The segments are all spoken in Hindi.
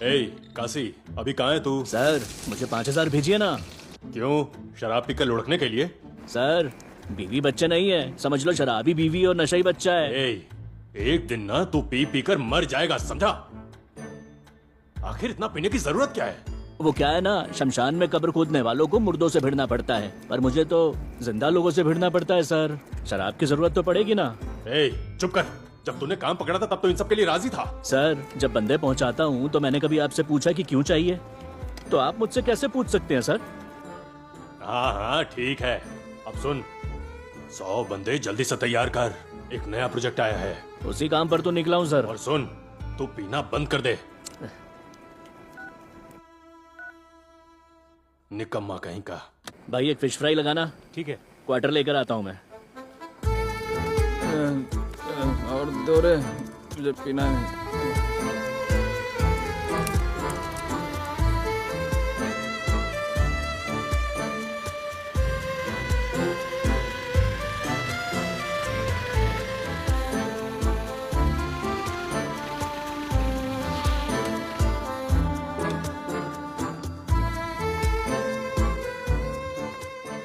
ए काशी, अभी कहाँ है तू? सर मुझे 5,000 भेजिए ना। क्यों, शराब पीकर लुढ़कने के लिए? सर बीवी बच्चा नहीं है, समझ लो शराबी बीवी और नशा ही बच्चा है। ए, एक दिन ना तू पी पी कर मर जाएगा, समझा? आखिर इतना पीने की जरूरत क्या है? वो क्या है ना, शमशान में कब्र खोदने वालों को मुर्दों से भिड़ना पड़ता है, पर मुझे तो जिंदा लोगों से भिड़ना पड़ता है सर। शराब की जरूरत तो पड़ेगी ना। ए, चुप कर। जब तूने काम पकड़ा था तब तो इन सब के लिए राजी था। सर जब बंदे पहुंचाता हूँ तो मैंने कभी आपसे पूछा कि क्यों चाहिए? तो आप मुझसे कैसे पूछ सकते हैं सर? हाँ हाँ ठीक है। अब सुन, 100 बंदे जल्दी से तैयार कर, एक नया प्रोजेक्ट आया है। उसी काम पर तो निकला हूँ सर। और सुन, तू पीना बंद कर दे। निकम्मा कहीं का। भाई एक फिश फ्राई लगाना। ठीक है। क्वार्टर लेकर आता हूँ मैं। और दो रे, मुझे पीना है।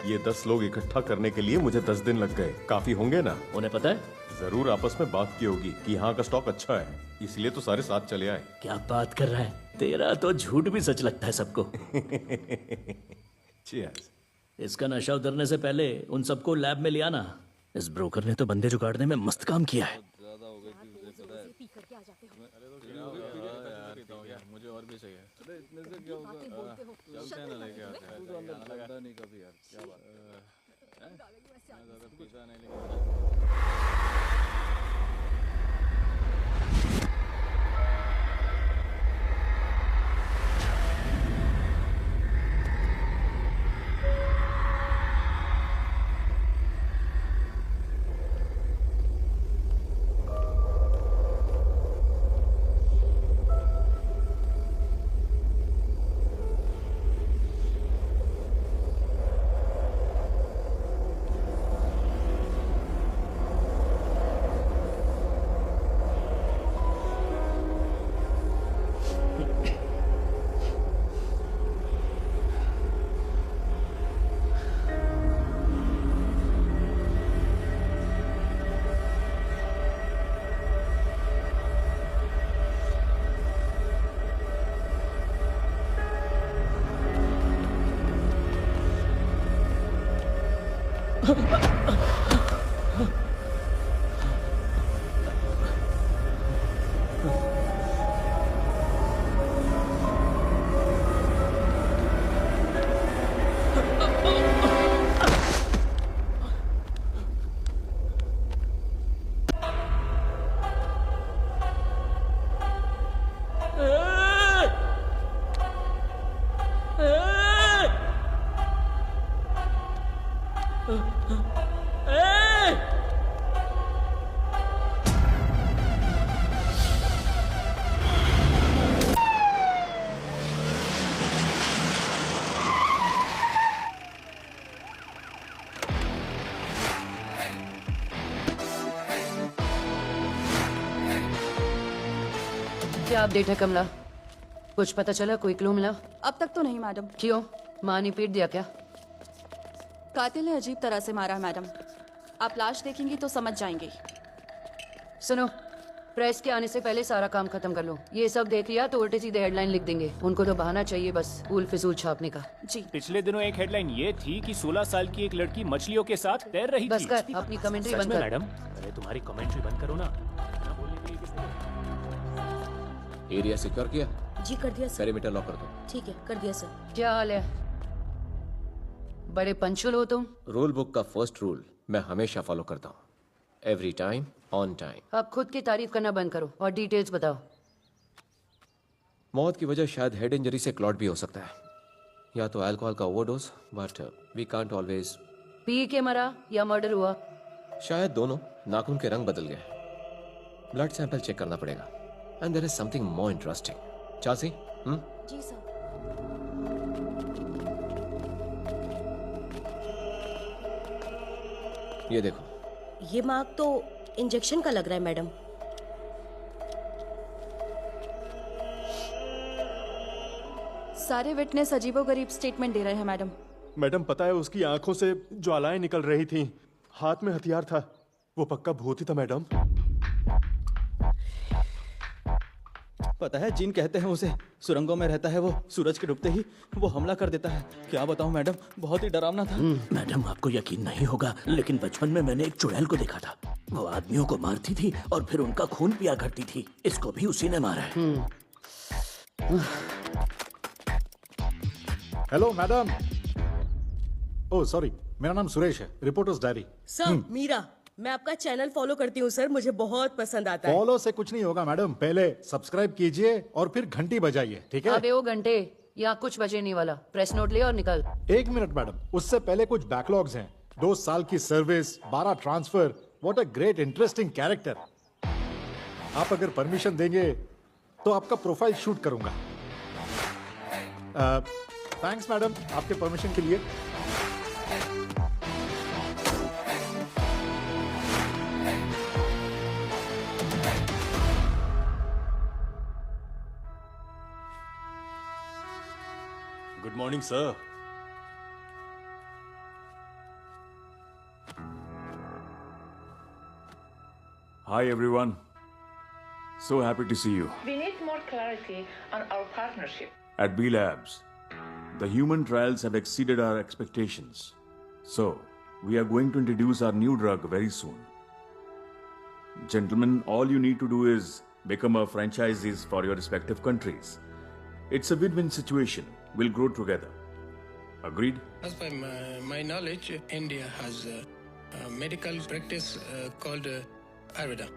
ये 10 लोग इकट्ठा करने के लिए मुझे 10 दिन लग गए। काफी होंगे ना? उन्हें पता है? जरूर आपस में बात की होगी कि यहाँ का स्टॉक अच्छा है, इसलिए तो सारे साथ चले आए। क्या बात कर रहा है? तेरा तो झूठ भी सच लगता है सबको। Cheers। इसका नशा उतरने से पहले उन सबको लैब में ले आना। इस ब्रोकर ने तो बंदे जुगाड़ने में मस्त काम किया है। मुझे और भी चाहिए। अरे इतने से क्या होगा? चलते हैं ना लेके आते हैं। तो अंदर लगता नहीं कभी यार। क्या बात है? ज़्यादा पीता नहीं लेकिन क्या अपडेट है कमला? कुछ पता चला? कोई क्लू मिला? अब तक तो नहीं मैडम। क्यों, माँ ने पीट दिया क्या? कातिल ने अजीब तरह से मारा है मैडम। आप लाश देखेंगी तो समझ जाएंगे। सुनो, प्रेस के आने से पहले सारा काम खत्म कर लो। ये सब देख लिया तो उल्टे सीधे हेडलाइन लिख देंगे। उनको तो बहाना चाहिए बस उल फिजूल छापने का। जी। पिछले दिनों एक हेडलाइन ये थी कि 16 साल की एक लड़की मछलियों के साथ तैर रही बस थी। कर, अपनी कमेंट्री सच बंद में कर। मैडम, अरे तुम्हारी कमेंट्री बंद करो ना। इतना बोलने के लिए किस तरह? एरिया सिक्योर किया? जी कर दिया सर। पेरीमीटर लॉक कर दो। ठीक है कर दिया सर। क्या हाल है? बड़े पंचुअल हो तुम। रूल बुक का फर्स्ट रूल मैं हमेशा फॉलो करता हूँ, एवरी टाइम ऑन टाइम। अब खुद की तारीफ करना बंद करो और डिटेल्स बताओ। मौत की वजह शायद हेड इंजरी से क्लॉट भी हो सकता है, या तो अल्कोहल का overdose, but we can't always. पी के मरा या मर्डर हुआ? शायद दोनों। नाखून के रंग बदल गए। ब्लड सैंपल चेक करना पड़ेगा। And there is something more interesting. चासी, जी सर। ये देखो। ये मार्क तो इंजेक्शन का लग रहा है मैडम। सारे विटनेस अजीबोगरीब स्टेटमेंट दे रहे हैं मैडम। मैडम पता है उसकी आंखों से ज्वालाएं निकल रही थीं, हाथ में हथियार था, वो पक्का भूत ही था मैडम। पता है जिन कहते हैं उसे, सुरंगों में रहता है वो, सूरज के डूबते ही वो हमला कर देता है। क्या बताऊं मैडम, बहुत ही डरावना था। मैडम आपको यकीन नहीं होगा, लेकिन बचपन में मैंने एक चुड़ैल को देखा था। वो आदमियों को मारती थी और फिर उनका खून पिया करती थी। इसको भी उसी ने मारा है। Hello madam. ओह सॉरी, मेरा नाम सुरेश है, रिपोर्टर्स डायरी। सर मीरा, मैं आपका चैनल फॉलो करती हूँ सर, मुझे बहुत पसंद आता है। फॉलो से कुछ नहीं होगा मैडम, पहले सब्सक्राइब कीजिए और फिर घंटी बजाइए, ठीक है? अबे वो घंटे, यहाँ कुछ बजे नहीं वाला। प्रेस नोट ले और निकल। 1 मिनट मैडम, उससे पहले कुछ बैकलॉग्स हैं। 2 साल की service, 12 transfer, what a great interesting character. आप अगर परमिशन देंगे तो आपका प्रोफाइल शूट करूंगा। थैंक्स मैडम आपके परमिशन के लिए। Good morning sir. Hi everyone. So happy to see you. We need more clarity on our partnership. At B Labs, the human trials have exceeded our expectations. So, we are going to introduce our new drug very soon. Gentlemen, all you need to do is become our franchisees for your respective countries. It's a win-win situation. We'll grow together. Agreed? As by my knowledge, India has a medical practice called Ayurveda.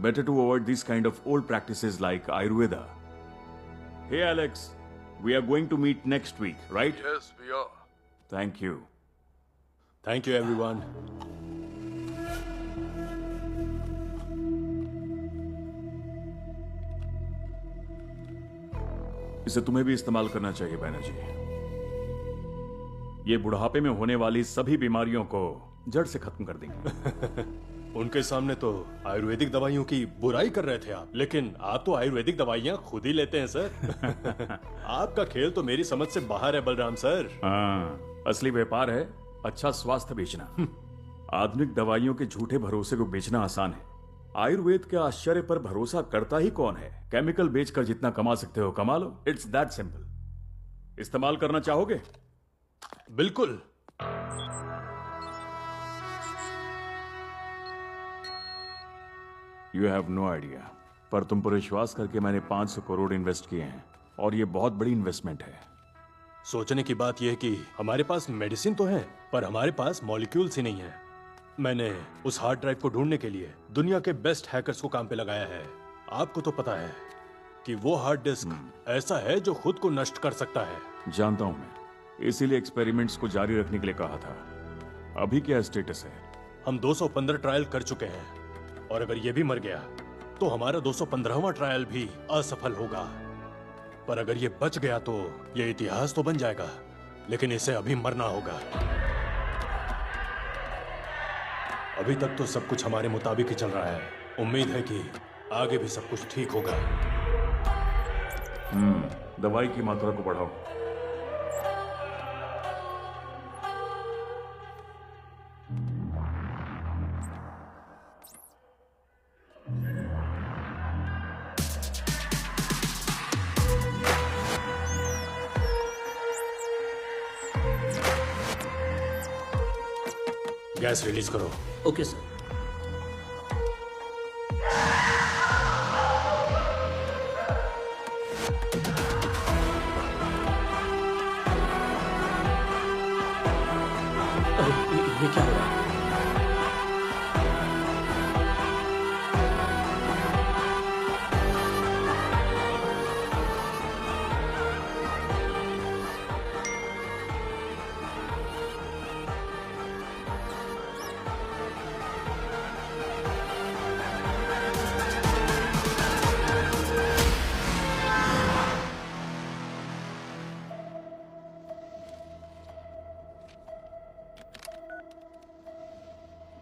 Better to avoid these kind of old practices like Ayurveda. Hey Alex, we are going to meet next week, right? Yes, we are. Thank you. Thank you everyone. इसे तुम्हें भी इस्तेमाल करना चाहिए बैनर्जी। ये बुढ़ापे में होने वाली सभी बीमारियों को जड़ से खत्म कर देंगे। उनके सामने तो आयुर्वेदिक दवाइयों की बुराई कर रहे थे आप, लेकिन आप तो आयुर्वेदिक दवाइयाँ खुद ही लेते हैं सर। आपका खेल तो मेरी समझ से बाहर है बलराम सर। हाँ, असली व्यापार है अच्छा स्वास्थ्य बेचना। आधुनिक दवाइयों के झूठे भरोसे को बेचना आसान है, आयुर्वेद के आश्चर्य पर भरोसा करता ही कौन है। केमिकल बेचकर जितना कमा सकते हो कमा लो, इट्स दैट सिंपल। इस्तेमाल करना चाहोगे? बिल्कुल। यू हैव नो आइडिया, पर तुम पर विश्वास करके मैंने 500 करोड़ इन्वेस्ट किए हैं और ये बहुत बड़ी इन्वेस्टमेंट है। सोचने की बात यह है कि हमारे पास मेडिसिन तो है, पर हमारे पास मॉलिक्यूल्स ही नहीं है। मैंने उस हार्ड ड्राइव को ढूंढने के लिए दुनिया के बेस्ट हैकर्स को काम पे लगाया है। आपको तो पता है कि वो हार्ड डिस्क ऐसा है जो खुद को नष्ट कर सकता है। जानता हूं मैं, इसीलिए एक्सपेरिमेंट्स को जारी रखने के लिए कहा था। अभी क्या स्टेटस है? हम 215 ट्रायल कर चुके हैं और अगर ये भी मर गया तो हमारा 215वां ट्रायल भी असफल होगा। पर अगर ये बच गया तो ये इतिहास तो बन जाएगा, लेकिन इसे अभी मरना होगा। अभी तक तो सब कुछ हमारे मुताबिक ही चल रहा है। उम्मीद है कि आगे भी सब कुछ ठीक होगा। दवाई की मात्रा को बढ़ाओ। गैस रिलीज करो। Okay sir. ये क्या हो रहा है?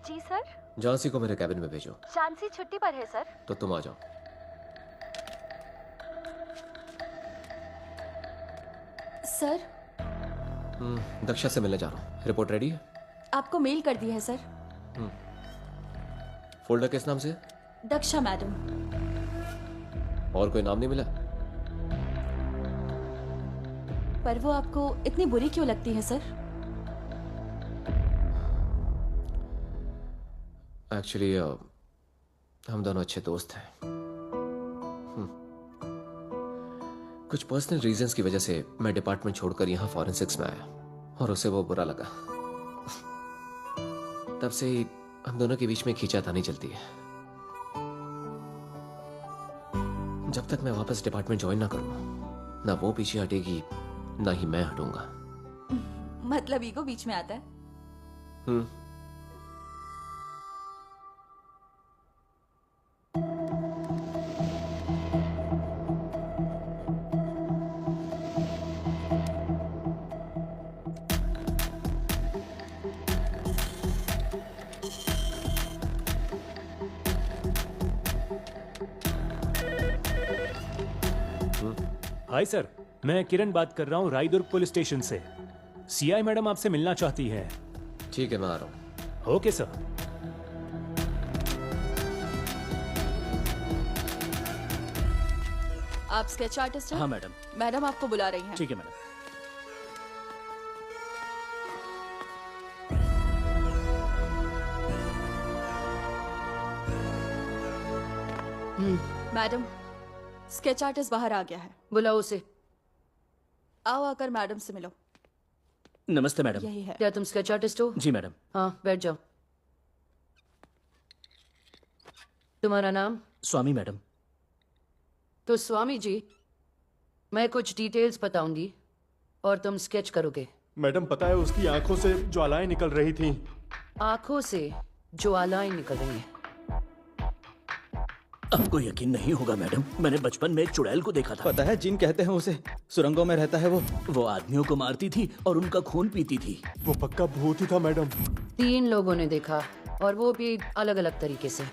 जी सर। झांसी को मेरे कैबिन में भेजो। झांसी छुट्टी पर है सर। तो तुम आ जाओ। सर, दक्षा से मिलने जा रहा हूँ। रिपोर्ट रेडी है? आपको मेल कर दी है सर। फोल्डर किस नाम से है? दक्षा मैडम। और कोई नाम नहीं मिला? पर वो आपको इतनी बुरी क्यों लगती है सर? एक्चुअली हम दोनों अच्छे दोस्त हैं। कुछ पर्सनल रीजंस की वजह से मैं डिपार्टमेंट छोड़कर यहाँ फॉरेंसिक्स में आया और उसे वो बुरा लगा। तब से ही हम दोनों के बीच में खींचातानी चलती है। जब तक मैं वापस डिपार्टमेंट ज्वाइन ना करूं, ना वो पीछे हटेगी ना ही मैं हटूंगा। मतलब ईगो बीच में आता है? हाय सर, मैं किरण बात कर रहा हूँ रायदुर्ग पुलिस स्टेशन से। सीआई मैडम आपसे मिलना चाहती हैं। ठीक है, मैं आ रहा हूँ। Okay sir. आप स्केच आर्टिस्ट हैं? हाँ मैडम। मैडम आपको बुला रही हैं। ठीक है मैडम। मैडम, स्केच आर्टिस्ट बाहर आ गया है। बुलाओ उसे। आओ, आकर मैडम से मिलो। नमस्ते मैडम। यही है। क्या तुम स्केच आर्टिस्ट हो? जी मैडम। हाँ, बैठ जाओ। तुम्हारा नाम? स्वामी मैडम। तो स्वामी जी, मैं कुछ डिटेल्स बताऊंगी और तुम स्केच करोगे। मैडम, पता है उसकी आंखों से ज्वालाएं निकल रही थीं। आंखों से ज्वालाएं निकल रही हैं। आपको यकीन नहीं होगा मैडम, मैंने बचपन में एक चुड़ैल को देखा था। पता है, जिन कहते हैं उसे। सुरंगों में रहता है वो। वो आदमियों को मारती थी और उनका खून पीती थी। वो पक्का भूत ही था मैडम। 3 लोगों ने देखा और वो भी अलग अलग तरीके से।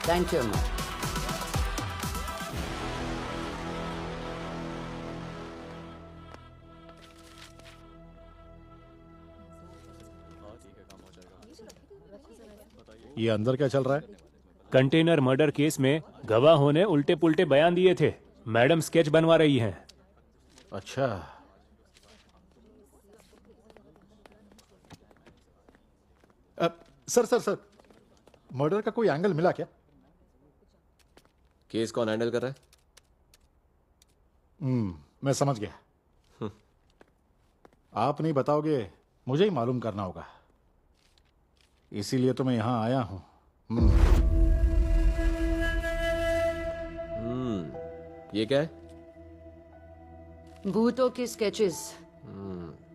Thank you. ये अंदर क्या चल रहा है? कंटेनर मर्डर केस में गवाहों ने उल्टे पुल्टे बयान दिए थे। मैडम स्केच बनवा रही हैं। अच्छा। सर, मर्डर का कोई एंगल मिला क्या? केस कौन हैंडल कर रहा है? मैं समझ गया। आप नहीं बताओगे, मुझे ही मालूम करना होगा। इसीलिए तो मैं यहां आया हूं। ये क्या है? भूतों के स्केचेस।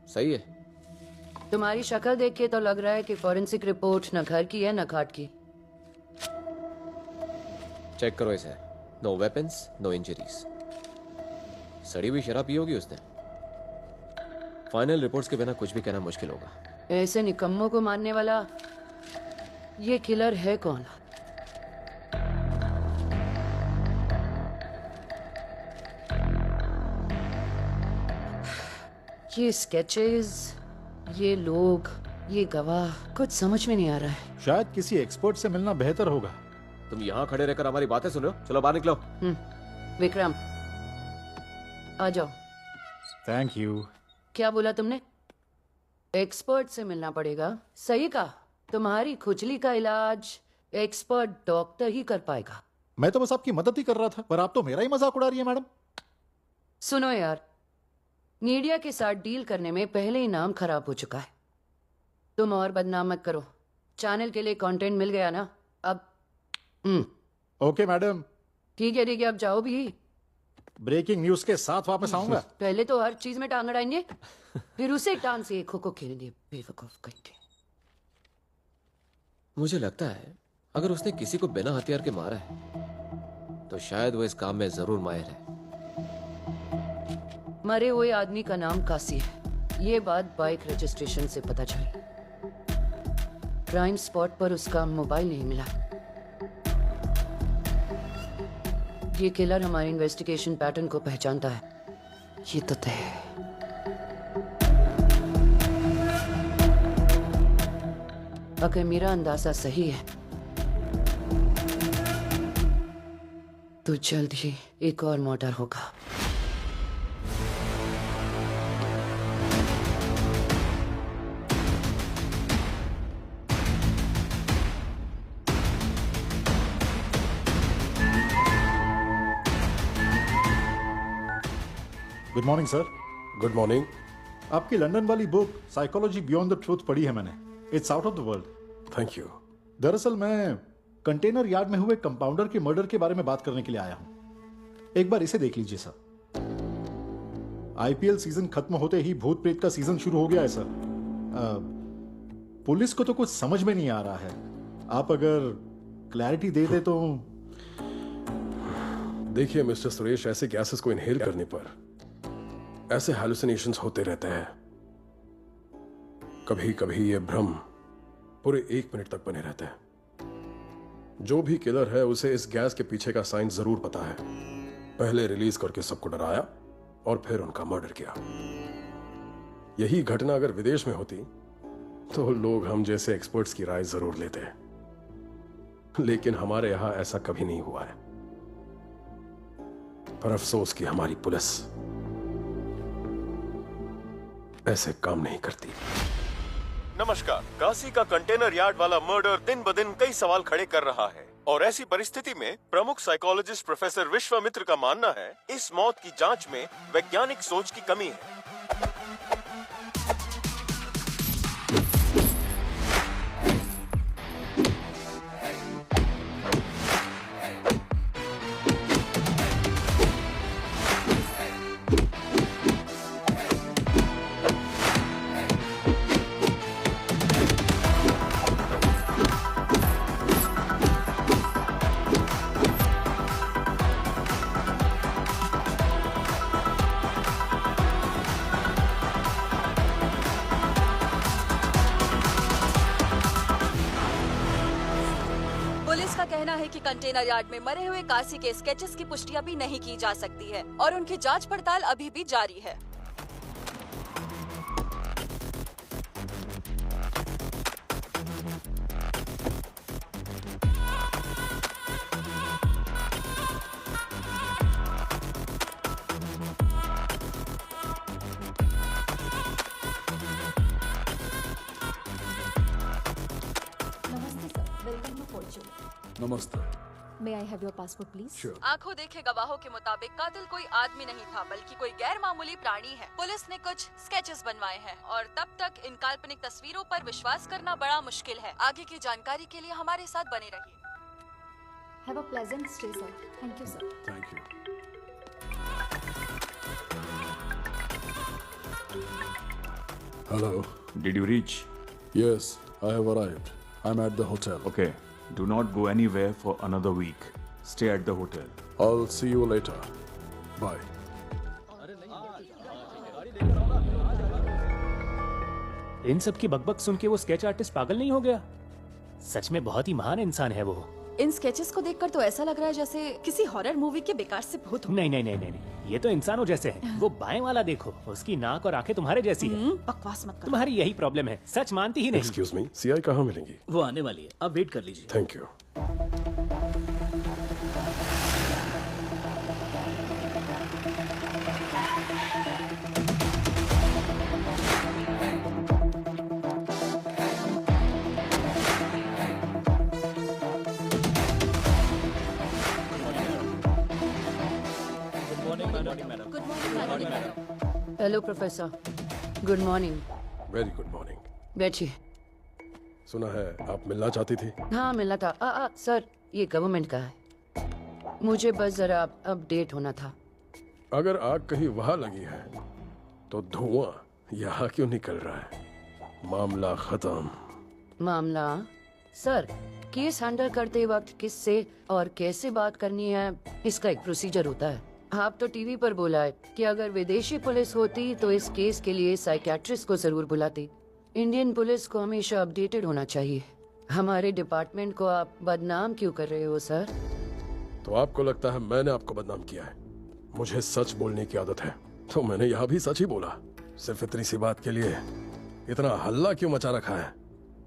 सही है। तुम्हारी शक्ल देख के तो लग रहा है कि फॉरेंसिक रिपोर्ट न घर की है न घाट की। चेक करो इसे। No weapons, no injuries. सड़ी हुई शराब पी होगी उसने। फाइनल रिपोर्ट्स के बिना कुछ भी कहना मुश्किल होगा। ऐसे निकम्मों को मारने वाला ये किलर है कौन? ये स्केचेस, ये लोग, ये गवाह, कुछ समझ में नहीं आ रहा है। शायद किसी एक्सपर्ट से मिलना बेहतर होगा। तुम यहाँ खड़े रहकर हमारी बातें सुन रहे हो? चलो बाहर निकलो। विक्रम, आ जाओ। Thank you. क्या बोला तुमने? एक्सपर्ट से मिलना पड़ेगा? सही कहा। तुम्हारी खुजली का इलाज एक्सपर्ट डॉक्टर ही कर पाएगा। मैं तो बस आपकी मदद ही कर रहा था, पर आप तो मेरा ही मजाक उड़ा रही है मैडम। सुनो यार, मीडिया के साथ डील करने में पहले ही नाम खराब हो चुका है। तुम और बदनाम मत करो। चैनल के लिए कंटेंट मिल गया ना? अब ओके मैडम। ठीक है, अब जाओ भी। ब्रेकिंग न्यूज के साथ वापस आऊंगा। पहले तो हर चीज में टांग अड़ाएंगे, फिर उसे टांग से खो खो खेलेंगे, बेवकूफ करके। मुझे लगता है अगर उसने किसी को बिना हथियार के मारा है तो शायद वो इस काम में जरूर माहिर है। मरे हुए आदमी का नाम काशी है, ये बात बाइक रजिस्ट्रेशन से पता चली। क्राइम स्पॉट पर उसका मोबाइल नहीं मिला। ये किलर हमारे इन्वेस्टिगेशन पैटर्न को पहचानता है, ये तो तय है। अगर मेरा अंदाजा सही है तो जल्द ही एक और मर्डर होगा। Good morning sir. Good morning. आपकी लंदन वाली book psychology beyond the truth पढ़ी है मैंने। It's out of the world. Thank you. दरअसल मैं कंटेनर यार्ड में हुए कंपाउंडर के मर्डर के बारे में बात करने के लिए आया हूं। एक बार इसे देख लीजिए सर। आईपीएल सीजन खत्म होते ही भूत प्रेत का सीजन शुरू हो गया है सर। पुलिस को तो कुछ समझ में नहीं आ रहा है। आप अगर क्लैरिटी दे दे तो। देखिए मिस्टर सुरेश, ऐसे गैसेस को इनहेल करने पर ऐसे हैलुसिनेशंस होते रहते हैं। कभी कभी ये भ्रम पूरे 1 मिनट तक बने रहते हैं। जो भी किलर है उसे इस गैस के पीछे का साइन जरूर पता है। पहले रिलीज करके सबको डराया और फिर उनका मर्डर किया। यही घटना अगर विदेश में होती तो लोग हम जैसे एक्सपर्ट्स की राय जरूर लेते हैं, लेकिन हमारे यहां ऐसा कभी नहीं हुआ है। पर अफसोस कि हमारी पुलिस ऐसे काम नहीं करती। नमस्कार। काशी का कंटेनर यार्ड वाला मर्डर दिन ब दिन कई सवाल खड़े कर रहा है और ऐसी परिस्थिति में प्रमुख साइकोलॉजिस्ट प्रोफेसर विश्वामित्र का मानना है इस मौत की जांच में वैज्ञानिक सोच की कमी है। कि कंटेनर यार्ड में मरे हुए काशी के स्केचेस की पुष्टि अभी नहीं की जा सकती है और उनकी जांच पड़ताल अभी भी जारी है। नमस्ते। May I have your passport, please? Sure. आंखों देखे गवाहों के मुताबिक कातिल कोई आदमी नहीं था बल्कि कोई गैर मामूली प्राणी है। पुलिस ने कुछ स्केचेस बनवाए हैं और तब तक इन काल्पनिक तस्वीरों पर विश्वास करना बड़ा मुश्किल है। आगे की जानकारी के लिए हमारे साथ बने रहिए। Have a pleasant stay, sir. Thank you, sir. Thank you. Hello. Did you reach? Yes, I have arrived. I'm at the hotel. Okay. Do not go anywhere for another week. Stay at the hotel. I'll see you later. Bye. इन सब की बकबक सुन के वो स्केच आर्टिस्ट पागल नहीं हो गया? सच में बहुत ही महान इंसान है वो। इन स्केचेस को देखकर तो ऐसा लग रहा है जैसे किसी हॉरर मूवी के बेकार से भूत हो। नहीं नहीं नहीं नहीं नहीं, ये तो इंसानों जैसे हैं। वो बाएं वाला देखो, उसकी नाक और आंखें तुम्हारे जैसी है। बकवास मत करो। तुम्हारी यही प्रॉब्लम है, सच मानती ही नहीं। Excuse me, CI कहाँ मिलेंगी? वो आने वाली है, आप वेट कर लीजिए। Thank you. Hello professor, good morning. Very good morning. बैठिए। सुना है आप मिलना चाहती थी? हाँ मिलना था। सर ये गवर्नमेंट का है, मुझे बस जरा अपडेट होना था। अगर आग कहीं वहां लगी है तो धुआं यहाँ क्यों निकल रहा है? मामला खत्म। मामला? सर, केस हैंडल करते वक्त किससे और कैसे बात करनी है, इसका एक प्रोसीजर होता है। आप तो टीवी पर बोला है कि अगर विदेशी पुलिस होती तो इस केस के लिए साइकियाट्रिस्ट को जरूर बुलाती। इंडियन पुलिस को हमेशा अपडेटेड होना चाहिए। हमारे डिपार्टमेंट को आप बदनाम क्यों कर रहे हो सर? तो आपको लगता है मैंने आपको बदनाम किया है? मुझे सच बोलने की आदत है, तो मैंने यहाँ भी सच ही बोला। सिर्फ इतनी सी बात के लिए इतना हल्ला क्यों मचा रखा है?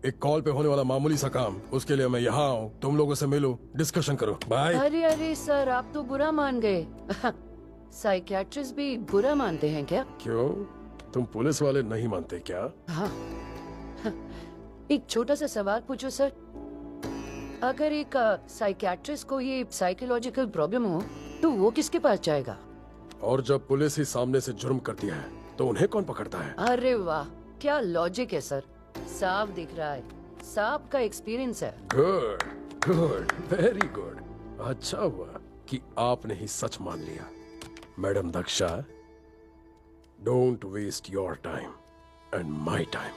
एक कॉल पे होने वाला मामूली सा काम, उसके लिए मैं यहाँ आऊँ, तुम लोगों से मिलूं, डिस्कशन करूं। बाय। अरे अरे सर, आप तो बुरा मान गए। साइकियाट्रिस्ट भी बुरा मानते हैं क्या? क्यों, तुम पुलिस वाले नहीं मानते क्या? हाँ। एक छोटा सा सवाल पूछो सर। अगर एक साइकियाट्रिस्ट को ये साइकोलॉजिकल प्रॉब्लम हो तो वो किसके पास जाएगा? और जब पुलिस ही सामने से जुर्म करती है तो उन्हें कौन पकड़ता है? अरे वाह, क्या लॉजिक है सर। साफ दिख रहा है, साफ का एक्सपीरियंस है। Good good, very good. अच्छा हुआ कि आपने ही सच मान लिया। Madam Daksha, don't waste your time and my time.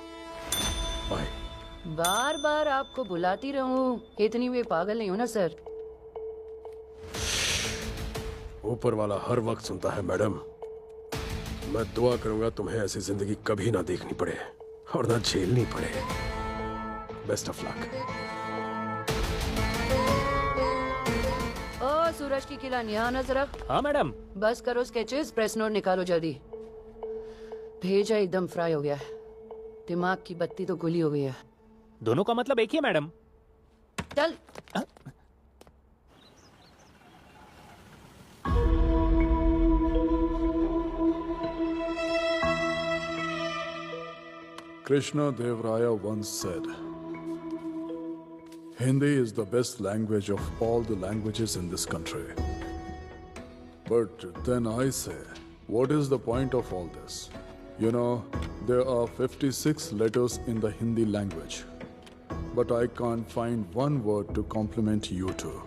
Bye. बार बार आपको बुलाती रहूं, इतनी वे पागल नहीं हो ना सर? ऊपर वाला हर वक्त सुनता है मैडम। मैं दुआ करूंगा तुम्हें ऐसी जिंदगी कभी ना देखनी पड़े और ना झेलनी पड़े। Best of luck. ओ सूरज की किला, यहाँ नजर रख। हाँ मैडम। बस करो स्केचेस, प्रेस नोट निकालो जल्दी। भेजा एकदम फ्राई हो गया है, दिमाग की बत्ती तो गुली हो गई है। दोनों का मतलब एक ही है मैडम। चल। Krishna Dev Raya once said, Hindi is the best language of all the languages in this country. But then I say, what is the point of all this? You know, there are 56 letters in the Hindi language, but I can't find one word to compliment you two.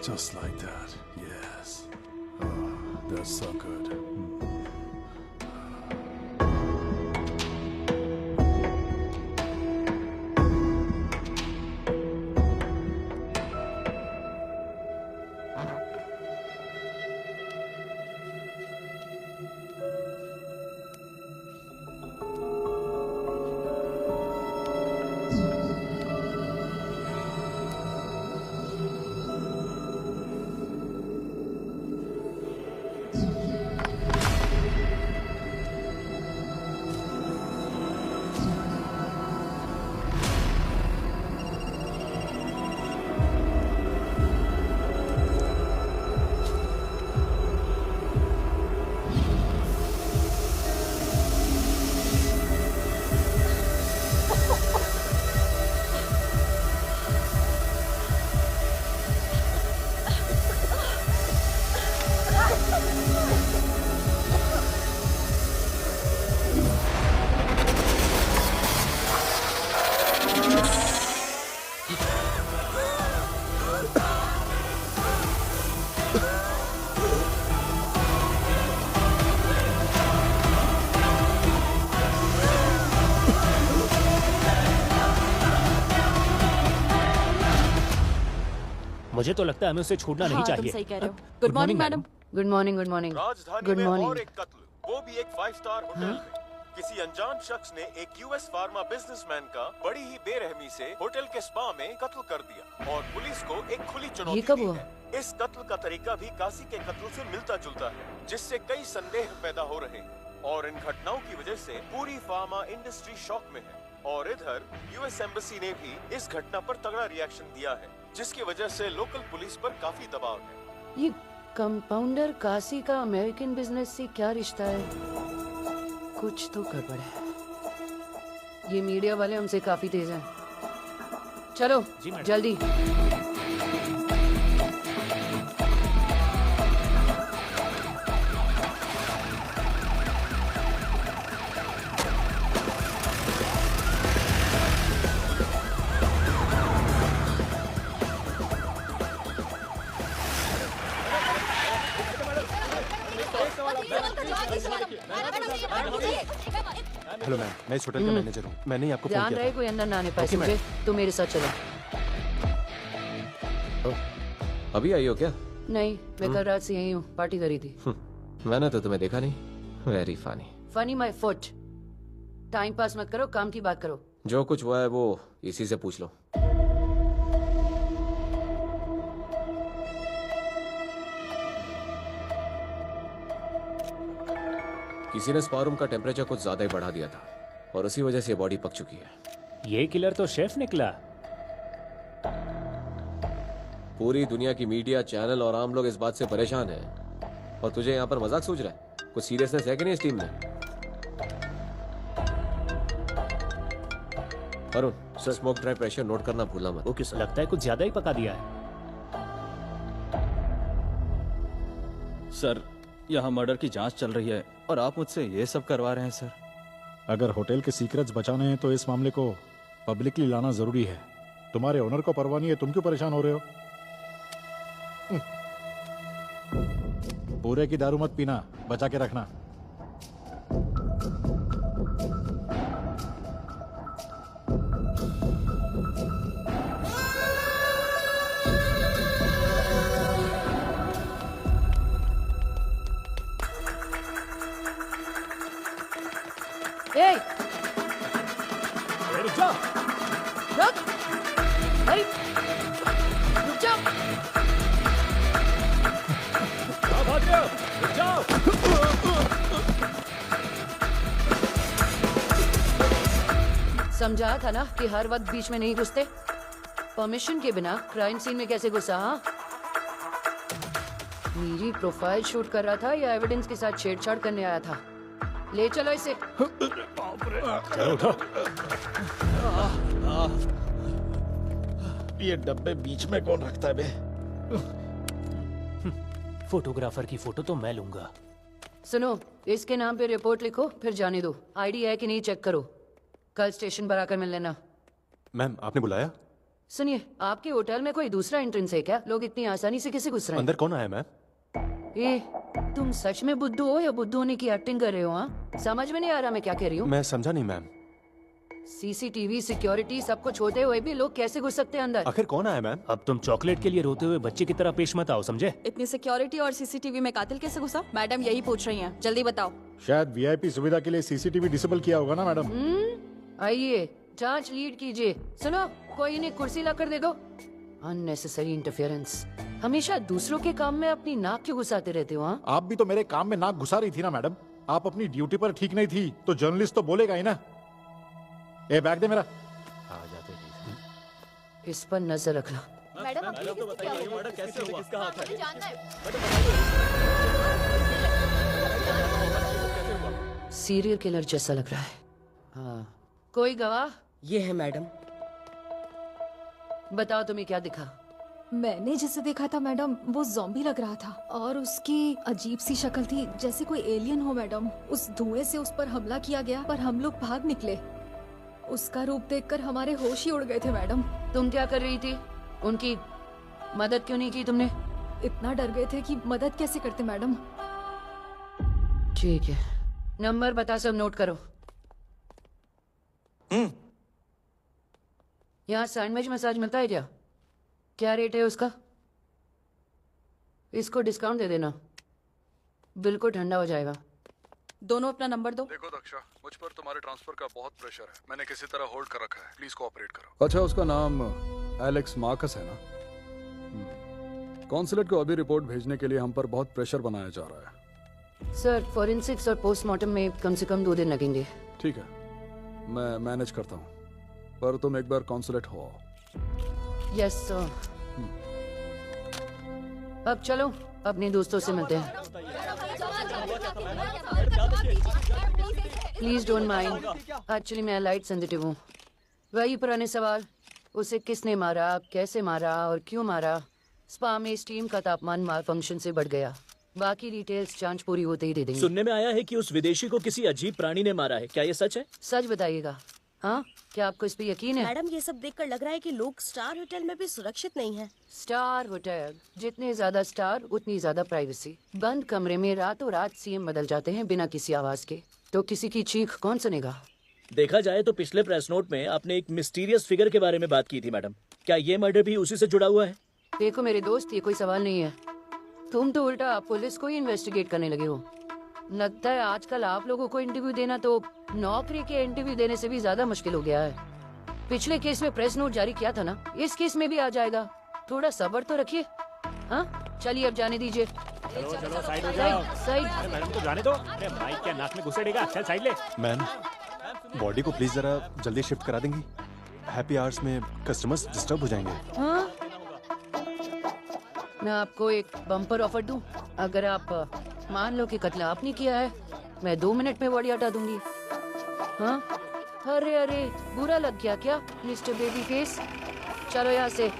Just like that, yes. That's so good. मुझे तो लगता है हमें उसे छोड़ना नहीं चाहिए। तुम सही कह रहे हो। Good morning madam. Good morning. Good morning. राजधानी गुड में और मॉर्निंग। एक कत्ल, वो भी एक 5 स्टार होटल में। किसी अनजान शख्स ने एक यूएस फार्मा बिजनेसमैन का बड़ी ही बेरहमी से होटल के स्पा में कत्ल कर दिया और पुलिस को एक खुली चुनौती ये कब दी हुआ? है। इस कत्ल का तरीका भी काशी के कत्ल से मिलता जुलता है, जिससे कई संदेह पैदा हो रहे हैं और इन घटनाओं की वजह से पूरी फार्मा इंडस्ट्री शॉक में है। और इधर यूएस एम्बेसी ने भी इस घटना पर तगड़ा रिएक्शन दिया है, जिसकी वजह से लोकल पुलिस पर काफी दबाव है। ये कंपाउंडर काशी का अमेरिकन बिजनेस से क्या रिश्ता है? कुछ तो गड़बड़ है। ये मीडिया वाले हमसे काफी तेज हैं। चलो जल्दी। हेलो मैम, मैं इस होटल का मैनेजर हूँ। मैंने ही आपको फोन ध्यान किया रहे था। कोई अंदर ना आने पाए, ओके, समझे? तो मेरे साथ चलो। अभी आई हो क्या? नहीं, मैं कल रात से यही हूँ, पार्टी करी थी। मैंने तो तुम्हें देखा नहीं। Very funny. Funny my foot. Time pass मत करो, काम की बात करो। जो कुछ हुआ है वो इसी से पूछ लो। किसी ने स्पा रूम का टेम्परेचर कुछ ज्यादा ही बढ़ा दिया था और उसी वजह से बॉडी पक चुकी है। ये किलर तो शेफ निकला। पूरी दुनिया की मीडिया, चैनल और आम लोग इस बात से परेशान हैं और तुझे यहाँ पर मजाक सूझ रहा है? कुछ सीरियसनेस है कि नहीं इस टीम में? Arun sir, smoke dry pressure note करना भूलना मत। Okay sir. लगता है कुछ ज्यादा ही पका दिया है। सर, यहाँ मर्डर की जांच चल रही है और आप मुझसे ये सब करवा रहे हैं सर। अगर होटल के सीक्रेट्स बचाने हैं तो इस मामले को पब्लिकली लाना जरूरी है। तुम्हारे ओनर को परवाह नहीं है, तुम क्यों परेशान हो रहे हो? पूरे की दारू मत पीना, बचा के रखना। ए, रुक जाओ। रुक, अरे, रुक जाओ। कहाँ भाग रहे हो? रुक जाओ। समझा था ना कि हर वक्त बीच में नहीं घुसते। परमिशन के बिना क्राइम सीन में कैसे घुसा? हाँ, मेरी प्रोफाइल शूट कर रहा था या एविडेंस के साथ छेड़छाड़ करने आया था? ले चलो इसे। चलो उठो। ये डब्बे बीच में कौन रखता है बे? फोटोग्राफर की फोटो तो मैं लूंगा। सुनो, इसके नाम पे रिपोर्ट लिखो, फिर जाने दो। आईडी है कि नहीं चेक करो। कल स्टेशन पर आकर मिल लेना। मैम, आपने बुलाया? सुनिए, आपके होटल में कोई दूसरा एंट्रेंस है क्या? लोग इतनी आसानी से कैसे घुस रहे हैं? अंदर कौन आया मैम? ए, तुम सच में बुद्धू हो या बुद्धू होने की एक्टिंग कर रहे हो? हाँ, समझ में नहीं आ रहा मैं क्या कह रही हूँ। मैं समझा नहीं मैम। सीसीटीवी, सिक्योरिटी सब कुछ होते हुए भी लोग कैसे घुस सकते हैं अंदर? आखिर कौन आया मैम? अब तुम चॉकलेट के लिए रोते हुए बच्चे की तरह पेश मत आओ, समझे? इतनी सिक्योरिटी और सीसीटीवी में कातिल कैसे घुसा? मैडम यही पूछ रही हैं, जल्दी बताओ। शायद वीआईपी सुविधा के लिए सीसीटीवी डिसेबल किया होगा ना मैडम। आइए, जांच लीड कीजिए। सुनो, कोई इन्हें कुर्सी ला कर दे दो। Unnecessary interference. हमेशा दूसरों के काम में अपनी नाक क्यों घुसाते रहते हो? हाँ, आप भी तो मेरे काम में नाक घुसा रही थी ना मैडम। आप अपनी ड्यूटी पर ठीक नहीं थी तो जर्नलिस्ट तो बोलेगा ही ना। ए, बैग दे मेरा। आ जाते हैं। इस पर नजर रखना। मैडम, आप तो बताइए मर्डर कैसे हुआ? किसका हाथ है? सीरियल किलर जैसा लग रहा है। हाँ, कोई गवाह? ये है मैडम। बताओ तुम्हें क्या दिखा? मैंने जिसे देखा था मैडम, वो ज़ॉम्बी लग रहा था और उसकी अजीब सी शक्ल थी, जैसे कोई एलियन हो मैडम। उस धुएं से उस पर हमला किया गया पर हम लोग भाग निकले। उसका रूप देखकर हमारे होश ही उड़ गए थे मैडम। तुम क्या कर रही थी? उनकी मदद क्यों नहीं की तुमने? इतना डर गए थे कि मदद कैसे करते मैडम। ठीक है, नंबर बता, सब नोट करो। यहाँ सैंडविच मसाज मिलता है क्या? क्या रेट है उसका? इसको डिस्काउंट दे देना, बिल्कुल ठंडा हो जाएगा। दोनों अपना नंबर दो। देखो दक्षा, मुझ पर तुम्हारे ट्रांसफर का बहुत प्रेशर है। मैंने किसी तरह होल्ड कर रखा है, प्लीज कोऑपरेट करो। अच्छा, उसका नाम एलेक्स मार्कस है ना? कॉन्सुलेट को अभी रिपोर्ट भेजने के लिए हम पर बहुत प्रेशर बनाया जा रहा है। सर, फॉरेंसिक्स और पोस्टमार्टम में कम से कम 2 दिन लगेंगे। ठीक है, मैं मैनेज करता हूँ, पर तुम एक बार कॉन्सुलेट हो आओ। Yes sir. अब चलो अपने दोस्तों से मिलते हैं। प्लीज डोंट माइंड, एक्चुअली मैं लाइट सेंसिटिव हूँ। वही पुराने सवाल, उसे किसने मारा, कैसे मारा और क्यों मारा। स्पा में स्टीम का तापमान माल फंक्शन से बढ़ गया। बाकी डिटेल्स जांच पूरी होते ही दे देंगे। सुनने में आया है कि उस विदेशी को किसी अजीब प्राणी ने मारा है, क्या ये सच है? सच बताइएगा। हाँ, क्या आपको इस पे यकीन है? मैडम, ये सब देखकर लग रहा है कि लोग स्टार होटल में भी सुरक्षित नहीं हैं। स्टार होटल, जितने ज्यादा स्टार उतनी ज्यादा प्राइवेसी। बंद कमरे में रातों रात सीएम बदल जाते हैं बिना किसी आवाज के, तो किसी की चीख कौन सुनेगा? देखा जाए तो पिछले प्रेस नोट में आपने एक मिस्टीरियस फिगर के बारे में बात की थी मैडम। क्या ये मर्डर भी उसी से जुड़ा हुआ है? देखो मेरे दोस्त, ये कोई सवाल नहीं है। तुम तो उल्टा पुलिस को ही इन्वेस्टिगेट करने लगे हो। लगता है आजकल आप लोगों को इंटरव्यू देना तो नौकरी के इंटरव्यू देने से भी ज्यादा मुश्किल हो गया है। पिछले केस में प्रेस नोट जारी किया था ना, इस केस में भी आ जाएगा। थोड़ा सब्र तो रखिए। हाँ, चलिए अब जाने दीजिए। चलो चलो साइड हो जाओ। साइड। अरे मैडम को जाने दो। अरे माइक क्या नाक में घुसेड़ेगा? चल साइड ले। मैम, बॉडी को प्लीज जरा जल्दी शिफ्ट करा देंगी। हैप्पी आवर्स में कस्टमर्स डिस्टर्ब हो जाएंगे। हाँ? मैं आपको एक बम्पर ऑफर दूं। अगर आप मान लो कि कत्ल आपने किया है, मैं 2 मिनट में बॉडी हटा दूंगी। हाँ? अरे अरे, बुरा लग गया क्या मिस्टर बेबी फेस? चलो यहाँ से।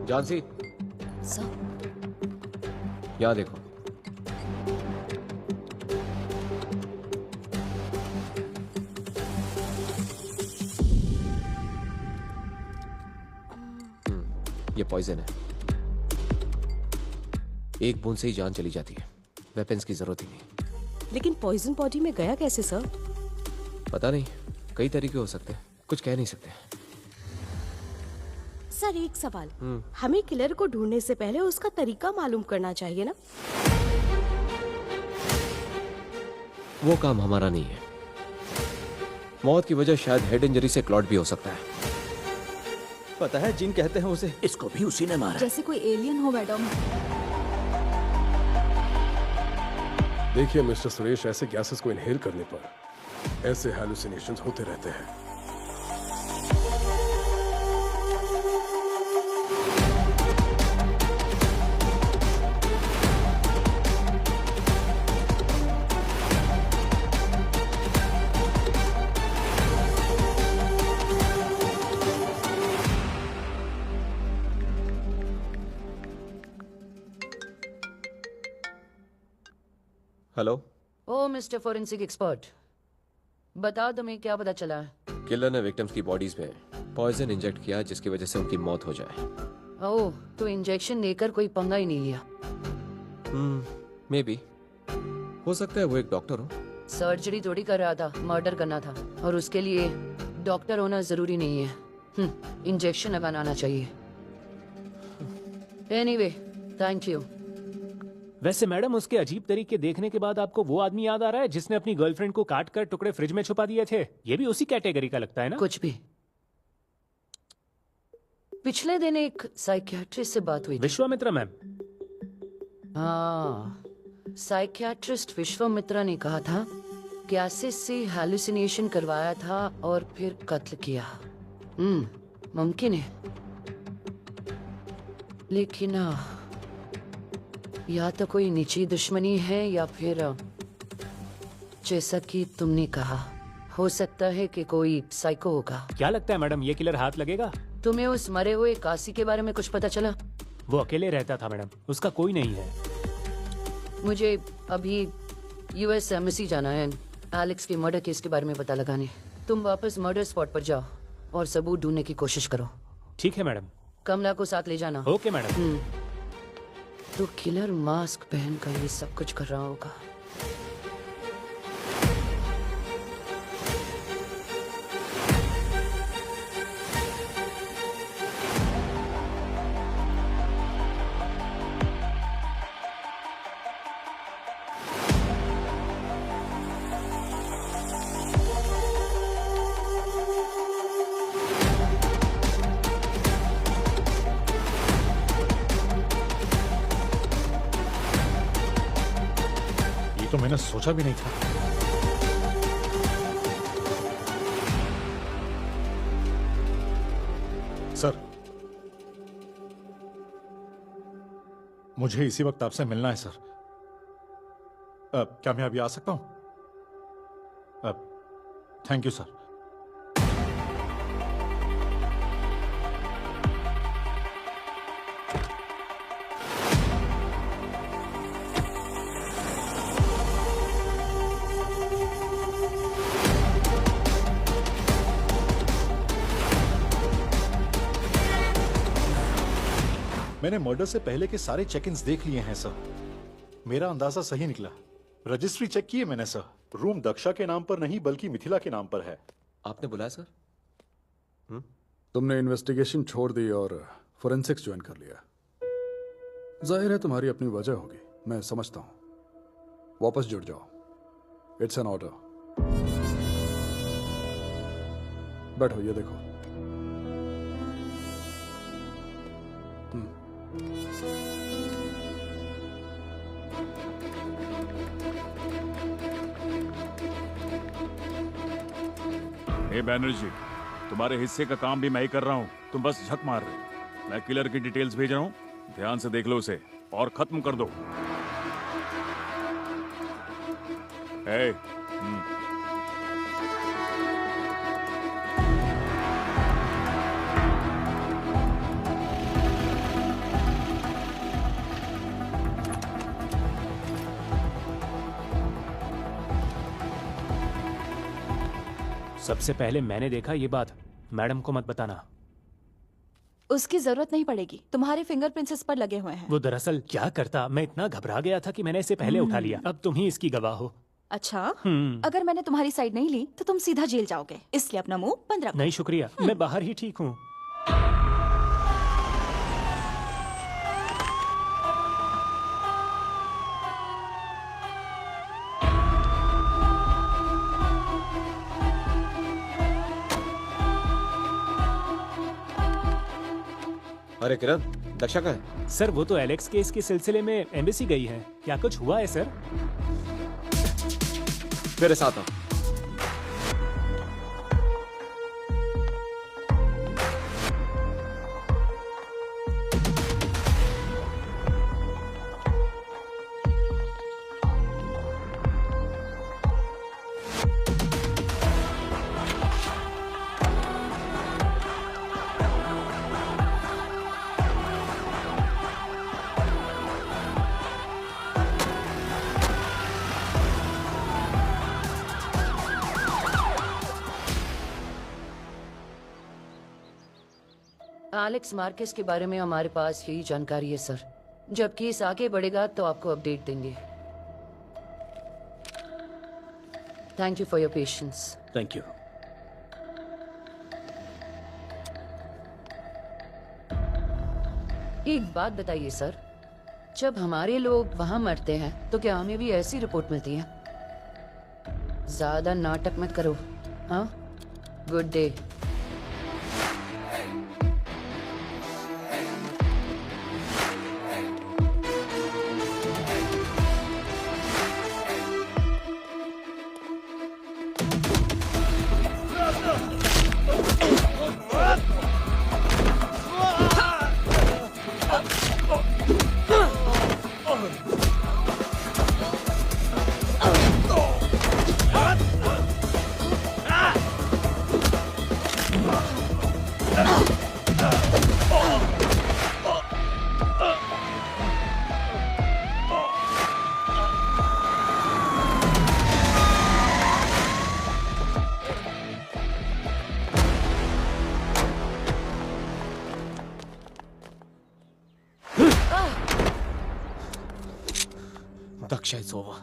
जानसी, यहाँ देखो। ये पॉइजन है। एक बूंद से ही जान चली जाती है। वेपन्स की जरूरत ही नहीं। लेकिन पॉइजन बॉडी में गया कैसे सर? पता नहीं, कई तरीके हो सकते हैं, कुछ कह नहीं सकते। सर, एक सवाल। हमें किलर को ढूंढने से पहले उसका तरीका मालूम करना चाहिए ना? वो काम हमारा नहीं है। मौत की वजह शायद हेड इंजरी से क्लॉट भी हो सकता है। पता है, जिन कहते हैं उसे। इसको भी उसी ने मारा। जैसे कोई एलियन हो मैडम। देखिए मिस्टर सुरेश, ऐसे गैसेस को इनहेल करने पर ऐसे हैलुसिनेशंस होते रहते हैं। हेलो। ओ मिस्टर फोरेंसिक एक्सपर्ट, बताओ तुम्हें क्या पता चला है? किलर ने विक्टिम्स की बॉडीज में पॉइजन इंजेक्ट किया जिसकी वजह से उनकी मौत हो जाए। ओह, तो इंजेक्शन लेकर कोई पंगा ही नहीं लिया। May be. हो सकता है वो एक डॉक्टर हो। सर्जरी थोड़ी कर रहा था, मर्डर करना था, और उसके लिए डॉक्टर होना जरूरी नहीं है। इंजेक्शन लगाना आना चाहिए। Anyway, thank you. वैसे मैडम, उसके अजीब तरीके देखने के बाद आपको वो आदमी याद आ रहा है जिसने अपनी गर्लफ्रेंड को काट कर टुकड़े फ्रिज में छुपा दिए थे? ये भी उसी कैटेगरी का लगता है ना? कुछ भी। पिछले दिन एक साइकियाट्रिस्ट से बात हुई। विश्वामित्रा मैम। हाँ, साइकियाट्रिस्ट विश्वामित्रा ने कहा था गैसेस से हैलुसिनेशन करवाया था और फिर कत्ल किया। मुमकिन है, लेकिन या तो कोई निजी दुश्मनी है या फिर जैसा कि तुमने कहा, हो सकता है कि कोई साइको होगा। क्या लगता है मैडम, ये किलर हाथ लगेगा? तुम्हें उस मरे हुए काशी के बारे में कुछ पता चला? वो अकेले रहता था मैडम, उसका कोई नहीं है। मुझे अभी यूएस एम्बेसी जाना है एलेक्स के मर्डर केस के बारे में पता लगाने। तुम वापस मर्डर स्पॉट पर जाओ और सबूत ढूंढने की कोशिश करो। ठीक है मैडम। कमला को साथ ले जाना। Okay madam. तो किलर मास्क पहनकर ये सब कुछ कर रहा होगा। तो मैंने सोचा भी नहीं था। सर, मुझे इसी वक्त आपसे मिलना है सर। क्या मैं अभी आ सकता हूं? Thank you sir. मैंने मर्डर से पहले के सारे चेक इन्स देख लिए हैं सर। मेरा अंदाजा सही निकला। रजिस्ट्री चेक की है मैंने सर। रूम दक्षा के नाम पर नहीं बल्कि मिथिला के नाम पर है। आपने बुलाया सर? तुमने इन्वेस्टिगेशन छोड़ दी और फोरेंसिक्स ज्वाइन कर लिया। जाहिर है तुम्हारी अपनी वजह होगी, मैं समझता हूं। वापस जुड़ जाओ, इट्स एन ऑर्डर। बैठो, ये देखो। बैनर्जी, तुम्हारे हिस्से का काम भी मैं ही कर रहा हूँ, तुम बस झक मार रहे हो। मैं किलर की डिटेल्स भेज रहा हूँ, ध्यान से देख लो उसे और खत्म कर दो। सबसे पहले मैंने देखा ये बात, मैडम को मत बताना। उसकी जरूरत नहीं पड़ेगी, तुम्हारे फिंगरप्रिंट्स इस पर लगे हुए हैं। वो दरअसल क्या करता, मैं इतना घबरा गया था कि मैंने इसे पहले उठा लिया। अब तुम ही इसकी गवाह हो। अच्छा, अगर मैंने तुम्हारी साइड नहीं ली तो तुम सीधा जेल जाओगे, इसलिए अपना मुंह बंद रखो। नहीं शुक्रिया, मैं बाहर ही ठीक हूँ। अरे किरण, दक्षा कहाँ है? सर वो तो एलेक्स केस के सिलसिले में एम्बेसी गई है। क्या कुछ हुआ है सर? मेरे साथ आओ। एलेक्स मार्केस के बारे में हमारे पास यही जानकारी है सर। जब केस आगे बढ़ेगा तो आपको अपडेट देंगे। Thank you for your patience. Thank you. एक बात बताइए सर, जब हमारे लोग वहां मरते हैं तो क्या हमें भी ऐसी रिपोर्ट मिलती है? ज्यादा नाटक मत करो। हाँ, good day. Daksha is over.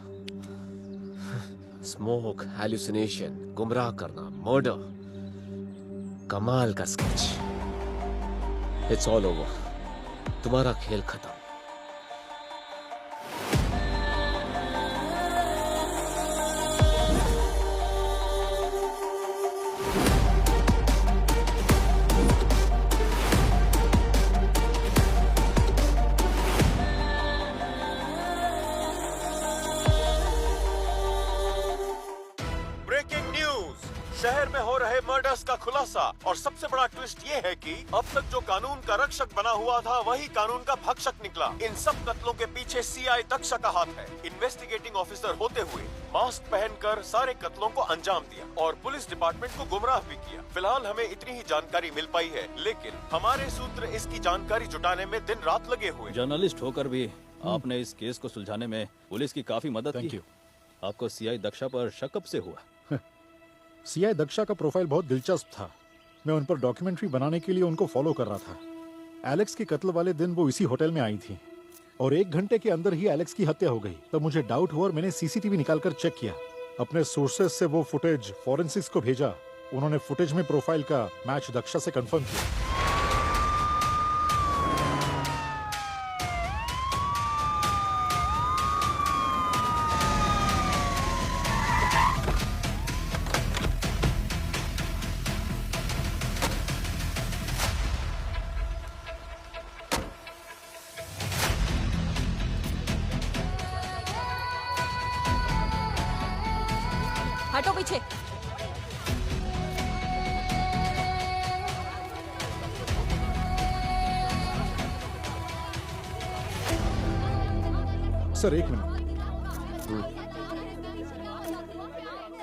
Smoke, hallucination, गुमराह करना, मर्डर, कमाल का स्केच। It's all over. तुम्हारा खेल खत्म। शहर में हो रहे मर्डर्स का खुलासा और सबसे बड़ा ट्विस्ट ये है कि अब तक जो कानून का रक्षक बना हुआ था वही कानून का भक्षक निकला। इन सब कत्लों के पीछे सीआई दक्षा का हाथ है। इन्वेस्टिगेटिंग ऑफिसर होते हुए मास्क पहनकर सारे कत्लों को अंजाम दिया और पुलिस डिपार्टमेंट को गुमराह भी किया। फिलहाल हमें इतनी ही जानकारी मिल पाई है, लेकिन हमारे सूत्र इसकी जानकारी जुटाने में दिन रात लगे हुए। जर्नलिस्ट होकर भी आपने इस केस को सुलझाने में पुलिस की काफी मदद की। आपको सीआई दक्षा पर शक कब से हुआ? सीआई दक्षा का प्रोफाइल बहुत दिलचस्प था। मैं उन पर डॉक्यूमेंट्री बनाने के लिए उनको फॉलो कर रहा था। एलेक्स के कत्ल वाले दिन वो इसी होटल में आई थी और 1 घंटे के अंदर ही एलेक्स की हत्या हो गई। तब मुझे डाउट हुआ और मैंने सीसीटीवी निकालकर चेक किया। अपने सोर्सेज से वो फुटेज फॉरेंसिक्स को भेजा। उन्होंने फुटेज में प्रोफाइल का मैच दक्षा से कंफर्म किया। हटो पीछे। Sir 1 minute.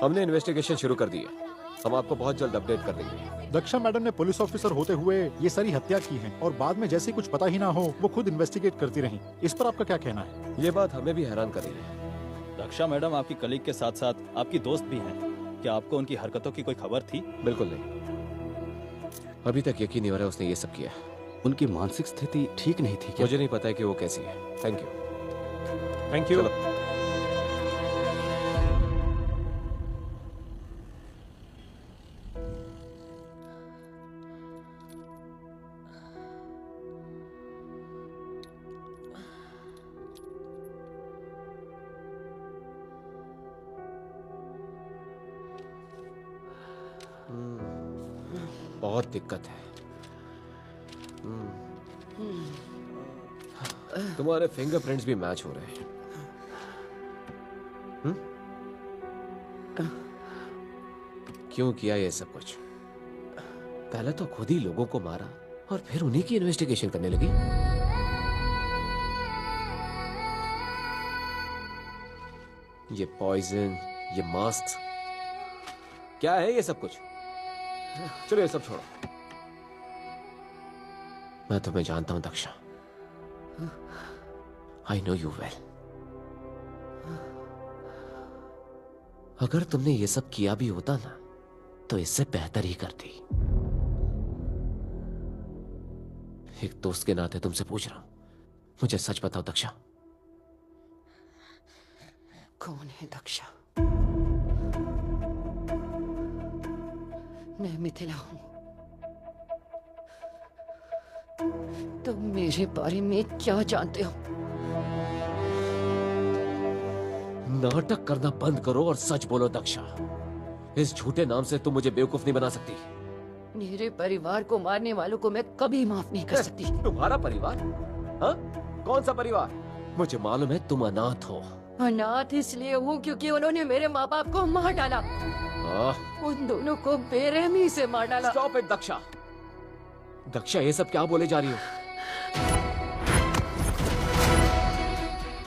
हमने इन्वेस्टिगेशन शुरू कर दी है। हम आपको बहुत जल्द अपडेट कर देंगे। दक्षा मैडम ने पुलिस ऑफिसर होते हुए ये सारी हत्या की है और बाद में जैसे कुछ पता ही ना हो वो खुद इन्वेस्टिगेट करती रही। इस पर आपका क्या कहना है? ये बात हमें भी हैरान कर रही है। दक्षा मैडम आपकी कलीग के साथ साथ आपकी दोस्त भी हैं। क्या आपको उनकी हरकतों की कोई खबर थी? बिल्कुल नहीं। अभी तक यकीन नहीं हो रहा है उसने ये सब किया। उनकी मानसिक स्थिति ठीक नहीं थी क्या? मुझे नहीं पता है कि वो कैसी है। Thank you. Thank you. बहुत दिक्कत है। तुम्हारे फिंगरप्रिंट्स भी मैच हो रहे हैं। क्यों किया ये सब कुछ? पहले तो खुद ही लोगों को मारा और फिर उन्हीं की इन्वेस्टिगेशन करने लगी। ये पॉइजन, ये मास्क, क्या है ये सब कुछ? चलो ये सब छोड़ो। मैं तुम्हें जानता हूं Daksha. I know you well. अगर तुमने ये सब किया भी होता ना तो इससे बेहतर ही करती। एक दोस्त के नाते तुमसे पूछ रहा हूं, मुझे सच बताओ दक्षा। कौन है दक्षा? मैं मिथिला हूं। तुम मेरे बारे में क्या जानते हो? नाटक करना बंद करो और सच बोलो दक्षा। इस झूठे नाम से तुम मुझे बेवकूफ नहीं बना सकती। मेरे परिवार को मारने वालों को मैं कभी माफ नहीं कर सकती। तुम्हारा परिवार? हाँ? कौन सा परिवार? मुझे मालूम है तुम अनाथ हो। अनाथ इसलिए हूँ क्योंकि उन्होंने मेरे माँ बाप को मार डाला। उन दोनों को बेरहमी से मार डाला। Stop it Daksha. दक्षा ये सब क्या बोले जा रही हो?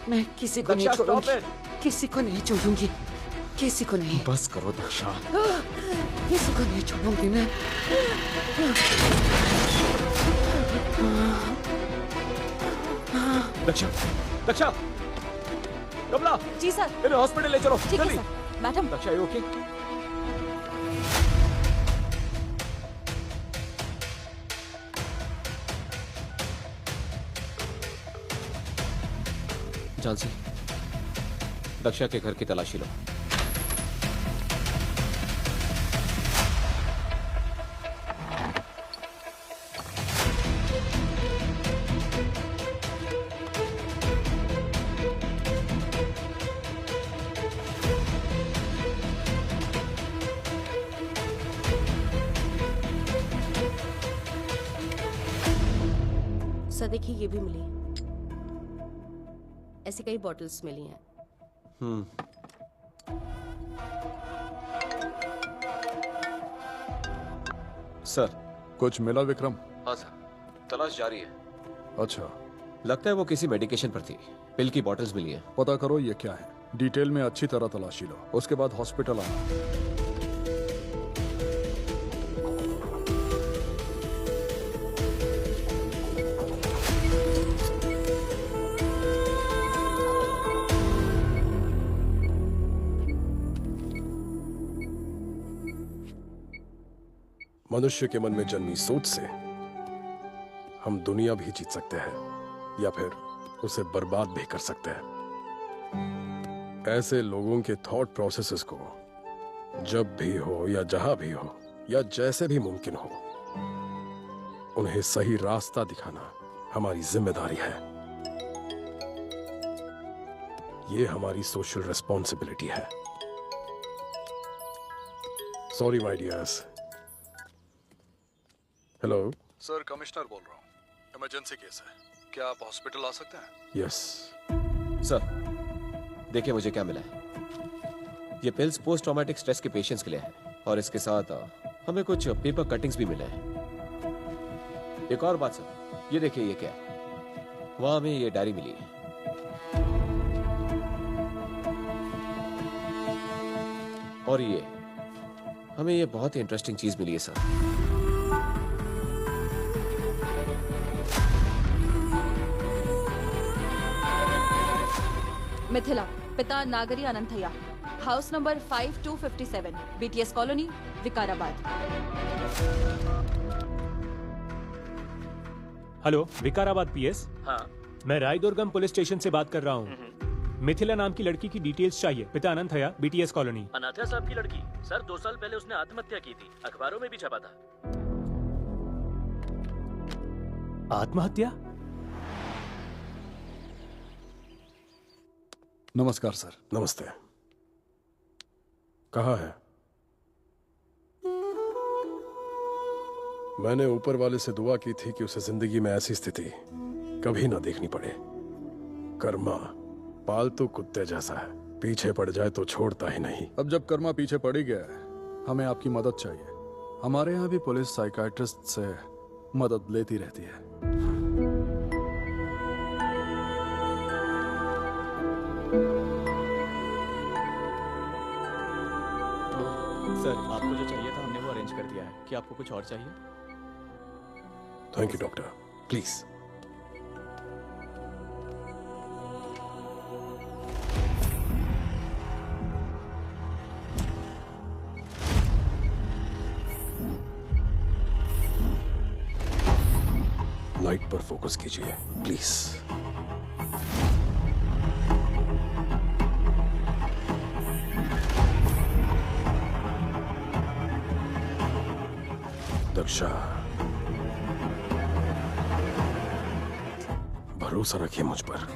मैं किसी को नहीं छोड़ूंगी। किसी को नहीं छोड़ूंगी। किसी को नहीं। बस करो दक्षा। किसी को नहीं छोड़ूंगी मैं। दक्षा, दक्षा, कमला। जी सर। इन्हें हॉस्पिटल ले चलो। ठीक है sir. Madam. Daksha, you okay? Jhansi, Daksha के घर की तलाशी लो। सर देखिए ये भी मिली। ऐसी कई बॉटल्स मिली हैं। सर। कुछ मिला विक्रम? हाँ सर, तलाश जारी है। अच्छा, लगता है वो किसी मेडिकेशन पर थी। पिल की बॉटल्स मिली है। पता करो ये क्या है, डिटेल में अच्छी तरह तलाशी लो, उसके बाद हॉस्पिटल आना। मनुष्य के मन में जन्मी सोच से हम दुनिया भी जीत सकते हैं या फिर उसे बर्बाद भी कर सकते हैं। ऐसे लोगों के थॉट प्रोसेसेस को जब भी हो या जहां भी हो या जैसे भी मुमकिन हो, उन्हें सही रास्ता दिखाना हमारी जिम्मेदारी है। ये हमारी सोशल रिस्पॉन्सिबिलिटी है। Sorry my dears. Hello sir, commissioner बोल रहा हूँ। इमरजेंसी केस है, क्या आप हॉस्पिटल आ सकते हैं? यस सर, देखिए मुझे क्या मिला है। ये पिल्स पोस्ट ट्रॉमेटिक स्ट्रेस के पेशेंट्स के लिए है और इसके साथ हमें कुछ पेपर कटिंग्स भी मिले हैं। एक और बात सर, ये देखिए ये क्या है। वहां हमें ये डायरी मिली है। और ये हमें ये बहुत ही इंटरेस्टिंग चीज मिली है सर। मिथिला, पिता Nagari Anantaiah, house number 5257, BTS colony, Vikarabad. Hello, Vikarabad PS. हाँ। मैं रायदुर्गम पुलिस स्टेशन से बात कर रहा हूँ। मिथिला नाम की लड़की की डिटेल्स चाहिए। पिता अनंतैया, बीटीएस कॉलोनी। अनाथिया साहब की लड़की? सर 2 साल पहले उसने आत्महत्या की थी, अखबारों में भी छपा था। आत्महत्या? नमस्कार सर। नमस्ते। कहाँ है? मैंने ऊपर वाले से दुआ की थी कि उसे जिंदगी में ऐसी स्थिति कभी ना देखनी पड़े। कर्मा पालतू कुत्ते जैसा है, पीछे पड़ जाए तो छोड़ता ही नहीं। अब जब कर्मा पीछे पड़ ही गया है, हमें आपकी मदद चाहिए। हमारे यहाँ भी पुलिस साइकाइट्रिस्ट से मदद लेती रहती है। सर, आपको जो चाहिए था हमने वो अरेंज कर दिया है। क्या आपको कुछ और चाहिए? Thank you doctor. Please. Light पर फोकस कीजिए प्लीज। दक्षा, भरोसा रखिए मुझ पर।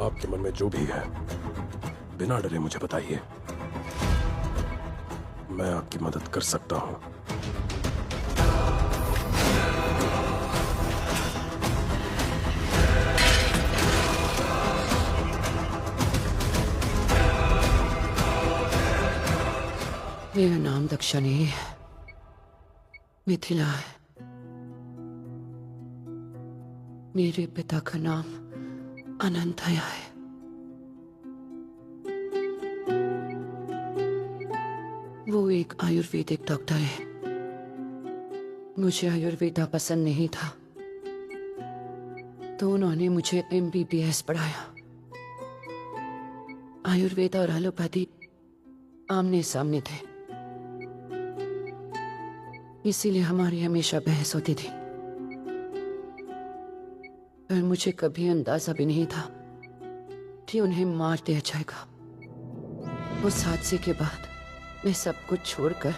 आपके मन में जो भी है बिना डरे मुझे बताइए, मैं आपकी मदद कर सकता हूं। मेरा नाम दक्षा नहीं है, मिथिला है। मेरे पिता का नाम अनंतैया है। वो एक आयुर्वेदिक डॉक्टर है। मुझे आयुर्वेदा पसंद नहीं था, तो उन्होंने मुझे MBBS पढ़ाया। आयुर्वेदा और एलोपैथी आमने सामने थे, इसीलिए हमारी हमेशा बहस होती थी। पर मुझे कभी अंदाजा भी नहीं था कि उन्हें मार दिया जाएगा। उस हादसे के बाद मैं सब कुछ छोड़कर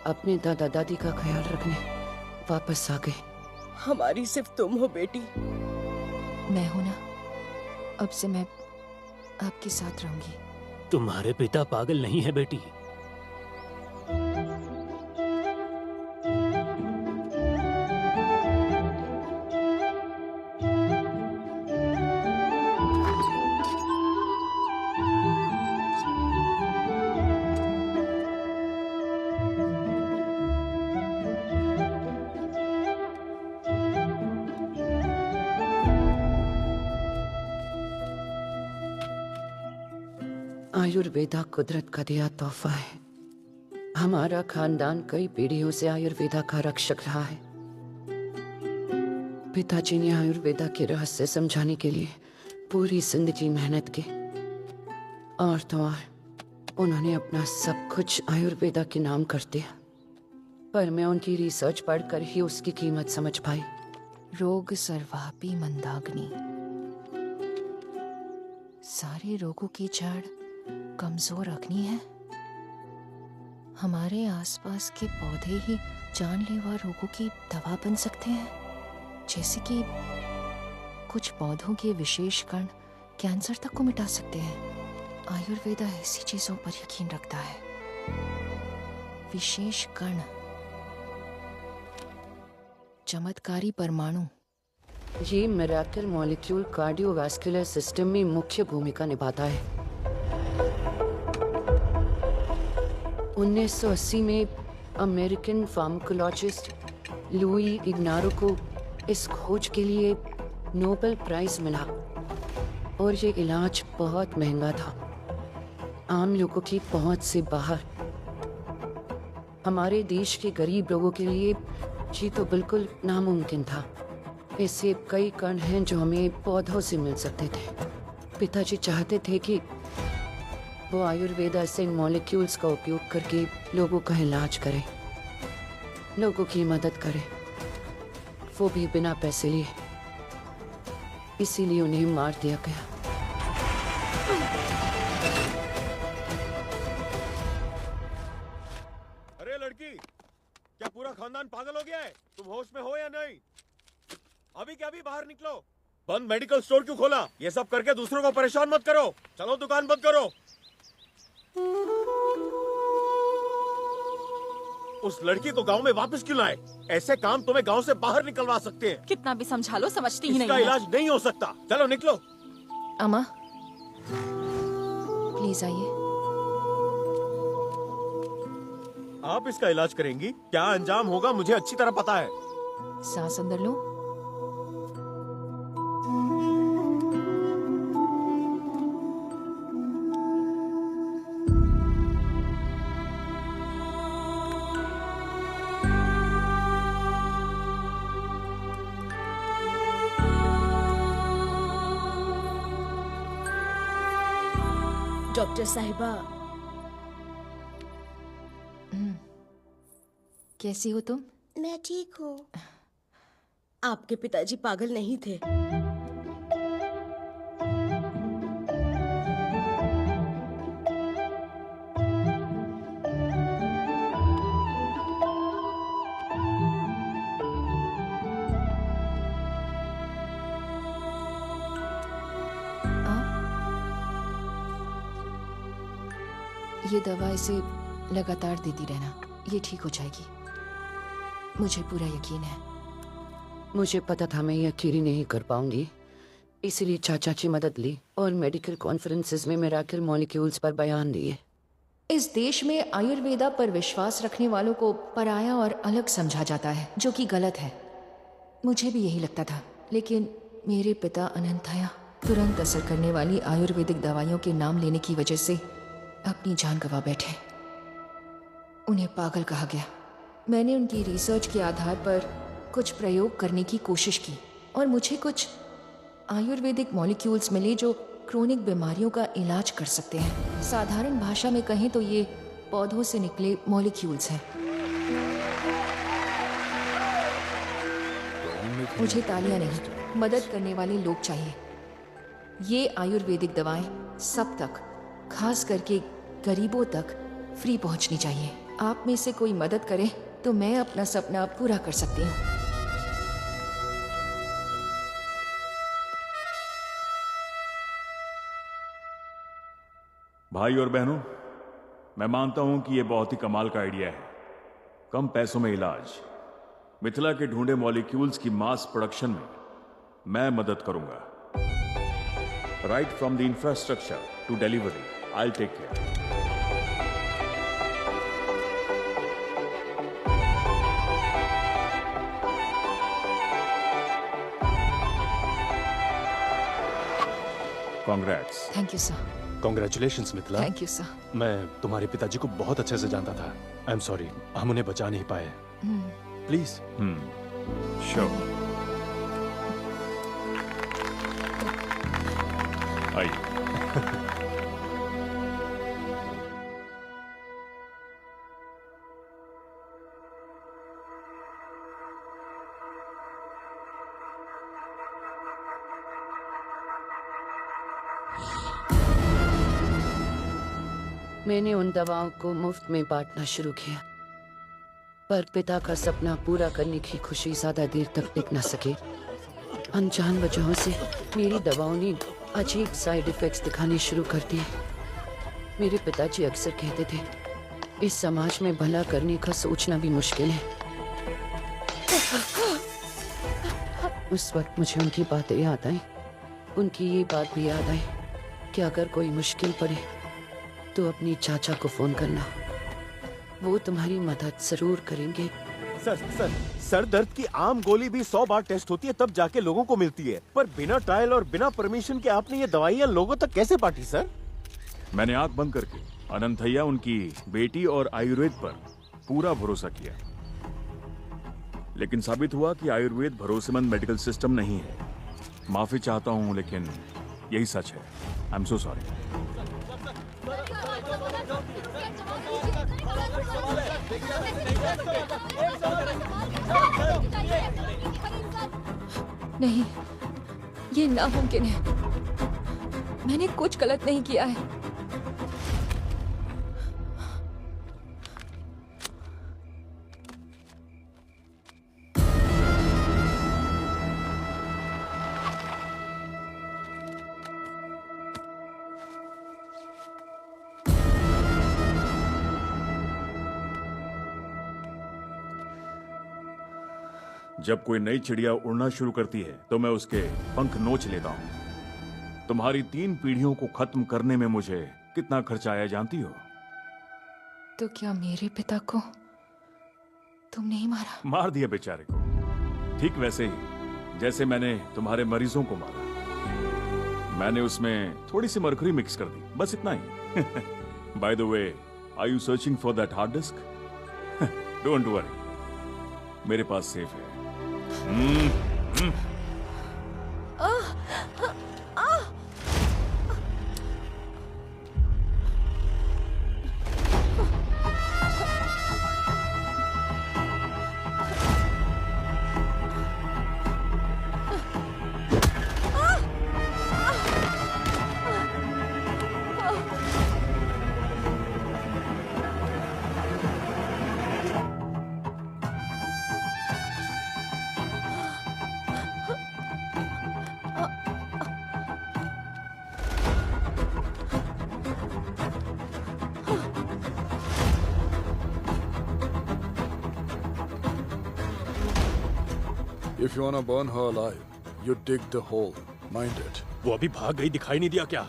अपने दादा दादी का ख्याल रखने वापस आ गई। हमारी सिर्फ तुम हो बेटी। मैं हूं ना, अब से मैं आपके साथ रहूंगी। तुम्हारे पिता पागल नहीं है बेटी। आयुर्वेदा कुदरत का दिया तोहफा है। हमारा खानदान कई पीढ़ियों से आयुर्वेदा का रक्षक रहा है। पिताजी ने आयुर्वेदा के रहस्य समझाने के लिए पूरी जिंदगी मेहनत की, और तो और उन्होंने अपना सब कुछ आयुर्वेदा के नाम कर दिया। पर मैं उनकी रिसर्च पढ़कर ही उसकी कीमत समझ पाई। रोग सर्वापी मंदाग्नि। सारे रोगों की जड़ कमजोर अग्नि है। हमारे आसपास के पौधे ही जानलेवा रोगों की दवा बन सकते हैं, जैसे कि कुछ पौधों के विशेष कण कैंसर तक को मिटा सकते हैं। आयुर्वेदा ऐसी चीजों पर यकीन रखता है। विशेष कण, चमत्कारी परमाणु। ये मिरेकल मॉलिक्यूल कार्डियोवैस्कुलर सिस्टम में मुख्य भूमिका निभाता है। 1980 में अमेरिकन फार्माकोलॉजिस्ट लुई इग्नारो को इस खोज के लिए नोबेल प्राइज मिला, और ये इलाज बहुत महंगा था, आम लोगों की पहुंच से बाहर। हमारे देश के गरीब लोगों के लिए ये तो बिल्कुल नामुमकिन था। ऐसे कई कण हैं जो हमें पौधों से मिल सकते थे। पिताजी चाहते थे कि वो आयुर्वेदा से इन मॉलिक्यूल्स का उपयोग करके लोगों का इलाज करे, लोगों की मदद करे, वो भी बिना पैसे लिए। इसीलिए उन्हें मार दिया गया। अरे लड़की, क्या पूरा खानदान पागल हो गया है? तुम होश में हो या नहीं? अभी क्या, अभी बाहर निकलो। बंद मेडिकल स्टोर क्यों खोला? ये सब करके दूसरों को परेशान मत करो। चलो दुकान बंद करो। उस लड़की को गांव में वापस क्यों लाए? ऐसे काम तुम्हें गांव से बाहर निकलवा सकते हैं। कितना भी समझा लो, समझती ही नहीं इसका है। इलाज नहीं हो सकता। चलो निकलो। अम्मा प्लीज आइए। आप इसका इलाज करेंगी? क्या अंजाम होगा मुझे अच्छी तरह पता है। सांस अंदर लो। डॉक्टर साहिबा, कैसी हो तुम? मैं ठीक हूँ। आपके पिताजी पागल नहीं थे। ये दवा इसे लगातार देती रहना, ये ठीक हो जाएगी, मुझे पूरा यकीन है। मुझे पता था मैं ये अकेली नहीं कर पाऊंगी, इसलिए चाचा की मदद ली और मेडिकल कॉन्फ्रेंसेस में मिरेकल मॉलिक्यूल्स पर बयान दिए। इस देश में आयुर्वेदा पर विश्वास रखने वालों को पराया और अलग समझा जाता है, जो कि गलत है। मुझे भी यही लगता था, लेकिन मेरे पिता अनंतया तुरंत असर करने वाली आयुर्वेदिक दवाइयों के नाम लेने की वजह से अपनी जान गंवा बैठे। उन्हें पागल कहा गया। मैंने उनकी रिसर्च के आधार पर कुछ प्रयोग करने की कोशिश की और मुझे कुछ आयुर्वेदिक मॉलिक्यूल्स मिले जो क्रोनिक बीमारियों का इलाज कर सकते हैं। साधारण भाषा में कहें तो ये पौधों से निकले मॉलिक्यूल्स हैं। मुझे तालियां नहीं, मदद करने वाले लोग चाहिए। ये आयुर्वेदिक दवाएं सब तक, खास करके गरीबों तक फ्री पहुंचनी चाहिए। आप में से कोई मदद करे तो मैं अपना सपना पूरा कर सकती हूँ। भाई और बहनों, मैं मानता हूं कि यह बहुत ही कमाल का आइडिया है। कम पैसों में इलाज, मिथिला के ढूंढे मॉलिक्यूल्स की मास प्रोडक्शन में मैं मदद करूंगा। Right from the infrastructure to delivery, I will take care. Congrats. Thank you sir. Congratulations Mithila. Thank you sir. मैं तुम्हारे पिताजी को बहुत अच्छे से जानता था। आई एम सॉरी, हम उन्हें बचा नहीं पाए। प्लीज। श्योर। आइए। मैंने उन दवाओं को मुफ्त में बांटना शुरू किया, पर पिता का सपना पूरा करने की खुशी ज्यादा देर तक टिक न सके। अनजान वजहों से मेरी दवाओं ने अजीब साइड इफेक्ट्स दिखाने शुरू कर दिए। मेरे पिताजी अक्सर कहते थे, इस समाज में भला करने का सोचना भी मुश्किल है। उस वक्त मुझे उनकी बातें याद आई। उनकी ये बात भी याद आई कि अगर कोई मुश्किल पड़े तो अपनी चाचा को फोन करना, वो तुम्हारी मदद जरूर करेंगे। सर दर्द की आम गोली भी 100 बार टेस्ट होती है, तब जाके लोगों को मिलती है। पर बिना ट्रायल और बिना परमिशन के आपने ये दवाइयाँ लोगों तक कैसे बांटी सर? मैंने आंख बंद करके अनंतैया, उनकी बेटी और आयुर्वेद पर पूरा भरोसा किया, लेकिन साबित हुआ कि आयुर्वेद भरोसेमंद मेडिकल सिस्टम नहीं है। माफी चाहता हूँ, लेकिन यही सच है। I am so sorry. नहीं, ये नामुमकिन है। मैंने कुछ गलत नहीं किया है। जब कोई नई चिड़िया उड़ना शुरू करती है तो मैं उसके पंख नोच लेता हूँ। तुम्हारी 3 पीढ़ियों को खत्म करने में मुझे कितना खर्चा आया जानती हो? तो क्या मेरे पिता को तुमने ही मारा? मार दिया बेचारे को, ठीक वैसे ही जैसे मैंने तुम्हारे मरीजों को मारा। मैंने उसमें थोड़ी सी मरकरी मिक्स कर दी, बस इतना ही। By the way, are you searching for that hard disk? Don't worry, मेरे पास सेफ है। If you wanna burn her alive, you dig the hole. Mind it. वो अभी भाग गई, दिखाई नहीं दिया क्या?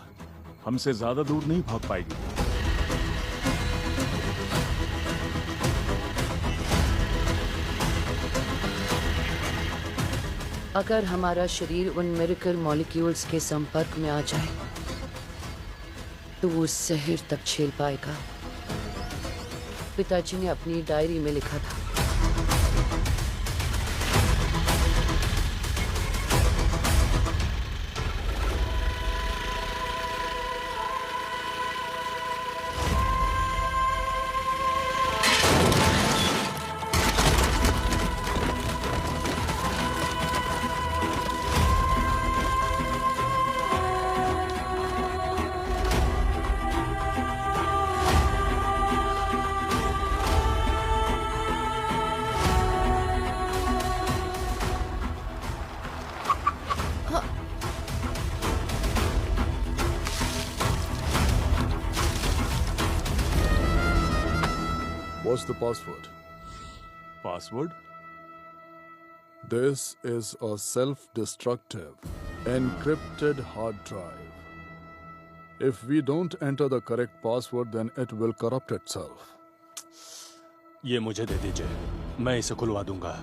हमसे ज्यादा दूर नहीं भाग पाएगी। अगर हमारा शरीर उन मिरेकल मॉलिक्यूल्स के संपर्क में आ जाए तो वो जहर तक झेल पाएगा। पिताजी ने अपनी डायरी में लिखा था, What's the password? Password? This is a self-destructive, encrypted hard drive. If we don't enter the correct password, then it will corrupt itself. ये मुझे दे दीजिए, मैं इसे खुलवा दूंगा।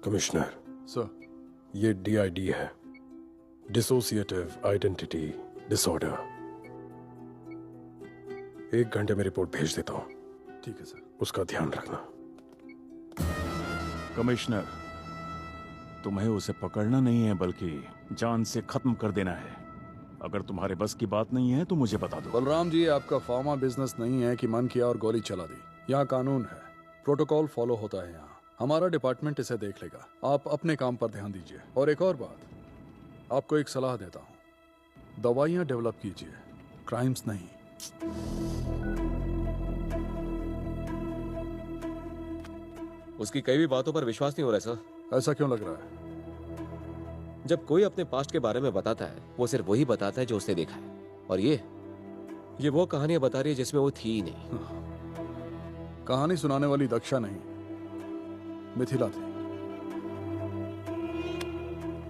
कमिश्नर सर, ये DID है, डिसोसिएटिव आइडेंटिटी डिसऑर्डर। 1 घंटे में रिपोर्ट भेज देता हूं। ठीक है सर। उसका ध्यान रखना। कमिश्नर, तुम्हें उसे पकड़ना नहीं है बल्कि जान से खत्म कर देना है। अगर तुम्हारे बस की बात नहीं है तो मुझे बता दो। बलराम जी, आपका फार्मा बिजनेस नहीं है कि मन किया और गोली चला दी। यहाँ कानून है, प्रोटोकॉल फॉलो होता है। यहाँ हमारा डिपार्टमेंट इसे देख लेगा। आप अपने काम पर ध्यान दीजिए। और एक और बात, आपको एक सलाह देता हूँ, दवाइयाँ डेवलप कीजिए, क्राइम्स नहीं। उसकी कई भी बातों पर विश्वास नहीं हो रहा है सर। ऐसा क्यों लग रहा है? जब कोई अपने पास्ट के बारे में बताता है, वो सिर्फ वही बताता है जो उसने देखा है। और ये वो कहानियां बता रही है जिसमें वो थी ही नहीं। कहानी सुनाने वाली दक्षा नहीं, मिथिला थी।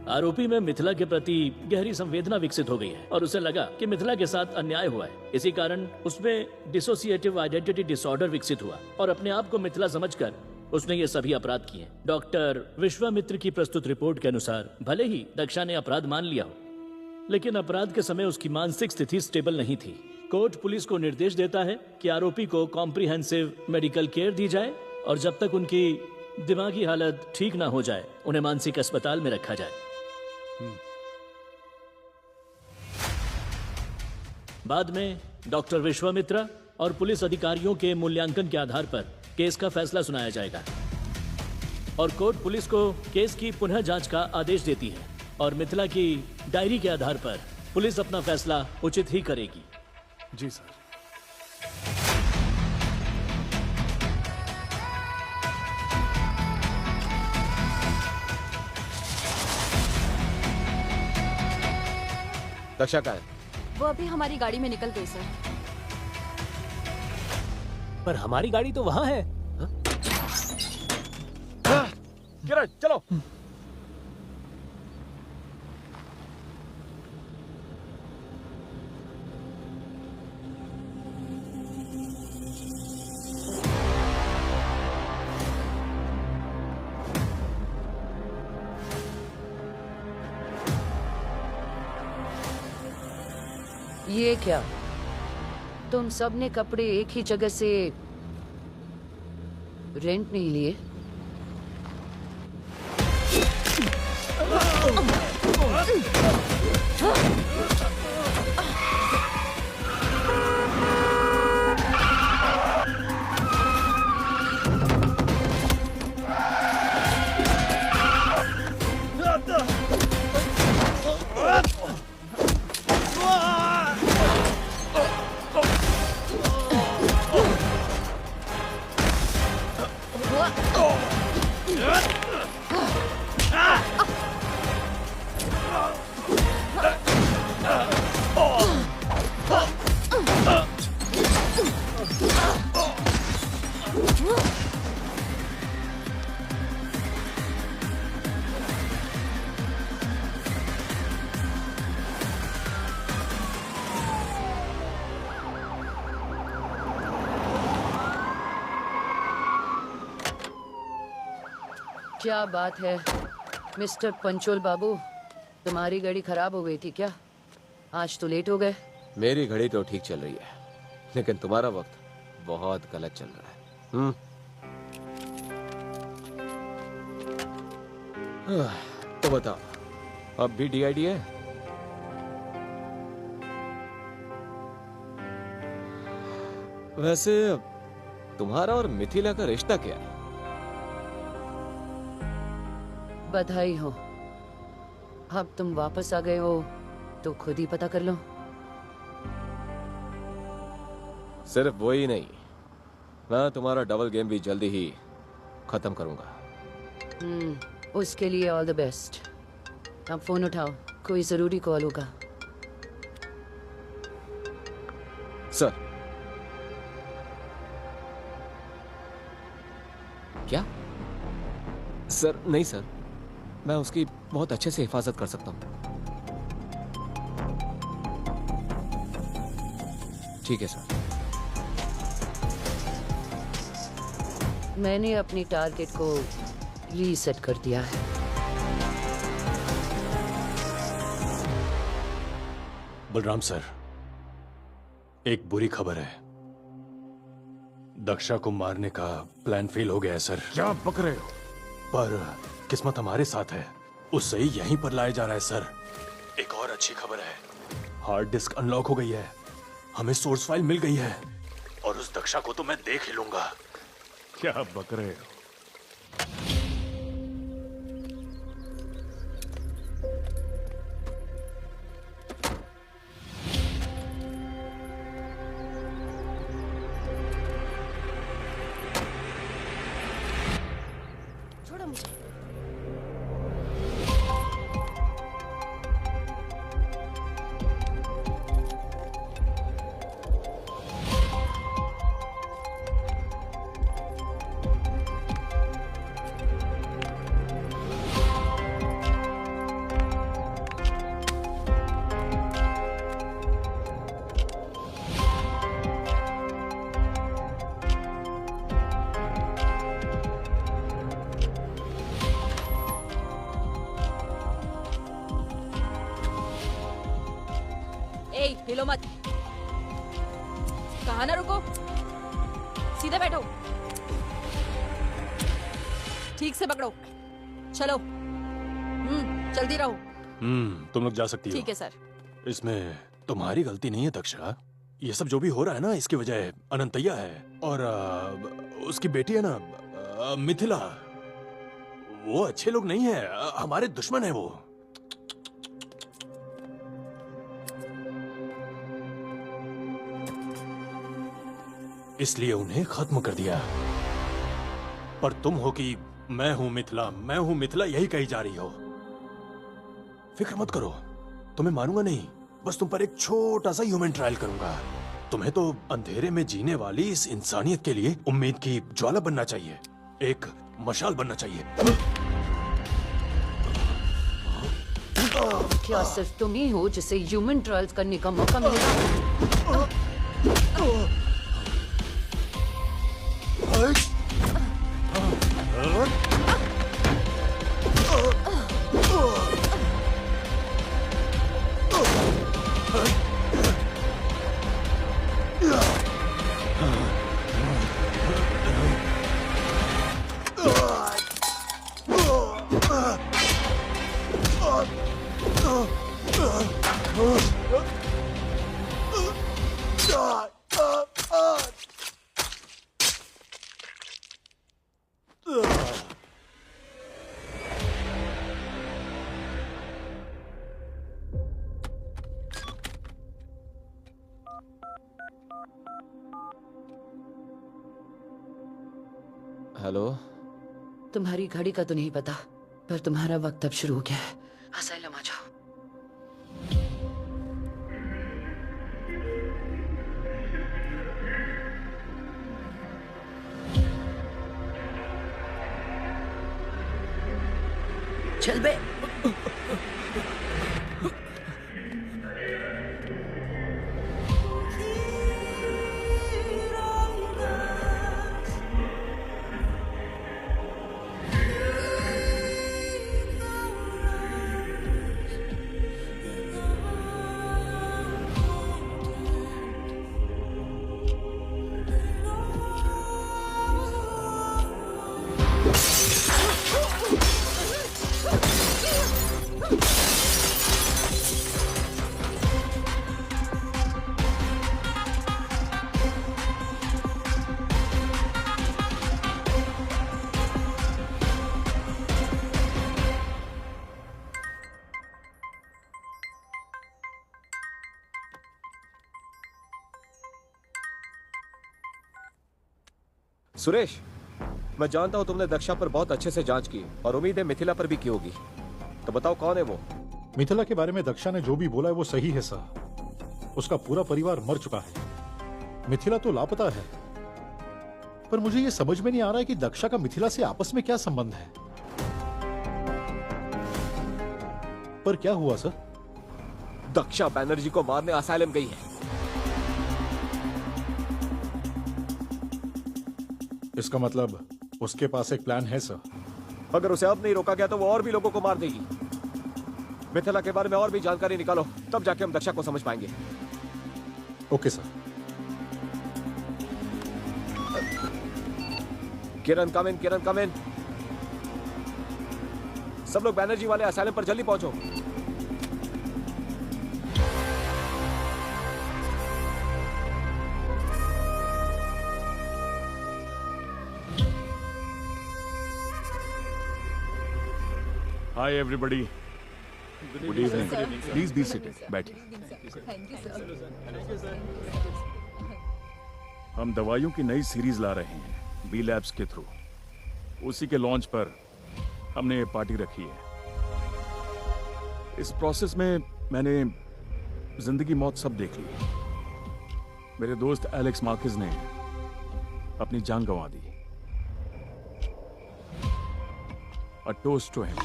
आरोपी में मिथिला के प्रति गहरी संवेदना विकसित हो गई है और उसे लगा कि मिथिला के साथ अन्याय हुआ है। इसी कारण उसमें डिसोसिएटिव आइडेंटिटी डिसऑर्डर विकसित हुआ और अपने आप को मिथिला समझकर उसने ये सभी अपराध किए। डॉक्टर विश्वामित्र की प्रस्तुत रिपोर्ट के अनुसार भले ही दक्षा ने अपराध मान लिया हो, लेकिन अपराध के समय उसकी मानसिक स्थिति स्टेबल नहीं थी। कोर्ट पुलिस को निर्देश देता है कि आरोपी को कॉम्प्रिहेंसिव मेडिकल केयर दी जाए और जब तक उनकी दिमागी हालत ठीक ना हो जाए उन्हें मानसिक अस्पताल में रखा जाए। बाद में डॉक्टर विश्वामित्रा और पुलिस अधिकारियों के मूल्यांकन के आधार पर केस का फैसला सुनाया जाएगा और कोर्ट पुलिस को केस की पुनः जांच का आदेश देती है और मिथिला की डायरी के आधार पर पुलिस अपना फैसला उचित ही करेगी। जी सर। दक्षा का है? वो अभी हमारी गाड़ी में निकल गई सर। पर हमारी गाड़ी तो वहां है। किरण चलो। ये क्या? तुम सब ने कपड़े एक ही जगह से रेंट नहीं लिए? क्या बात है मिस्टर पंचोल बाबू, तुम्हारी गाड़ी खराब हो गई थी क्या? आज तो लेट हो गए। मेरी घड़ी तो ठीक चल रही है, लेकिन तुम्हारा वक्त बहुत गलत चल रहा है। तो बताओ, अब भी DID है? वैसे तुम्हारा और मिथिला का रिश्ता क्या है? बधाई हो, अब तुम वापस आ गए हो तो खुद ही पता कर लो। सिर्फ वो ही नहीं, मैं तुम्हारा डबल गेम भी जल्दी ही खत्म करूंगा। उसके लिए ऑल द बेस्ट। अब फोन उठाओ, कोई जरूरी कॉल होगा। सर। क्या? सर नहीं सर, मैं उसकी बहुत अच्छे से हिफाजत कर सकता हूं। ठीक है सर। मैंने अपनी टारगेट को रीसेट कर दिया है। बलराम सर, एक बुरी खबर है। दक्षा को मारने का प्लान फेल हो गया है सर। क्या बक रहे हो? पर किस्मत हमारे साथ है, उससे ही यहीं पर लाया जा रहा है सर। एक और अच्छी खबर है, हार्ड डिस्क अनलॉक हो गई है, हमें सोर्स फाइल मिल गई है और उस दक्षा को तो मैं देख ही लूंगा। क्या बक रहे हो? छोड़ो मुझे। ए, हिलो मत। कहा ना रुको, सीधे बैठो, ठीक से पकड़ो, चलो। जल्दी रहो। तुम लोग जा सकती हो। ठीक है सर। इसमें तुम्हारी गलती नहीं है दक्षा। ये सब जो भी हो रहा है ना, इसकी वजह अनंतैया है और उसकी बेटी है ना मिथिला। वो अच्छे लोग नहीं है, हमारे दुश्मन है वो। इसलिए उन्हें खत्म कर दिया। पर तुम हो कि मैं हूं मिथिला, यही कही जा रही हो। फिक्र मत करो, तुम्हें मारूंगा नहीं, बस तुम पर एक छोटा सा ह्यूमन ट्रायल करूंगा। तुम्हें तो अंधेरे में जीने वाली इस इंसानियत के लिए उम्मीद की ज्वाला बनना चाहिए, एक मशाल बनना चाहिए। क्या सिर्फ तुम ही हो जिसे ह्यूमन ट्रायल्स करने का मौका मिलेगा? हेलो। तुम्हारी घड़ी का तो नहीं पता, पर तुम्हारा वक्त अब शुरू हो गया है। असाइलम आ जाओ। चल बे। सुरेश, मैं जानता हूं तुमने दक्षा पर बहुत अच्छे से जांच की और उम्मीद है मिथिला पर भी की होगी। तो बताओ कौन है वो? मिथिला के बारे में दक्षा ने जो भी बोला है वो सही है सर। उसका पूरा परिवार मर चुका है। मिथिला तो लापता है, पर मुझे ये समझ में नहीं आ रहा है कि दक्षा का मिथिला से आपस में क्या संबंध है। पर क्या हुआ सर? दक्षा बैनर्जी को मारने असाइलम गई है। इसका मतलब उसके पास एक प्लान है सर। अगर उसे अब नहीं रोका गया तो वो और भी लोगों को मार देगी। मिथिला के बारे में और भी जानकारी निकालो, तब जाके हम दक्षा को समझ पाएंगे। Okay sir. Kiran come in, Kiran come in. सब लोग बैनर्जी वाले असाइलम पर जल्दी पहुंचो। Hi everybody, good evening. Please be seated, बैठिए। हम दवाइयों की नई सीरीज ला रहे हैं बी लैब्स के थ्रू। उसी के लॉन्च पर हमने ये पार्टी रखी है। इस प्रोसेस में मैंने जिंदगी मौत सब देख ली। मेरे दोस्त एलेक्स मार्केज ने अपनी जान गंवा दी। A toast to him.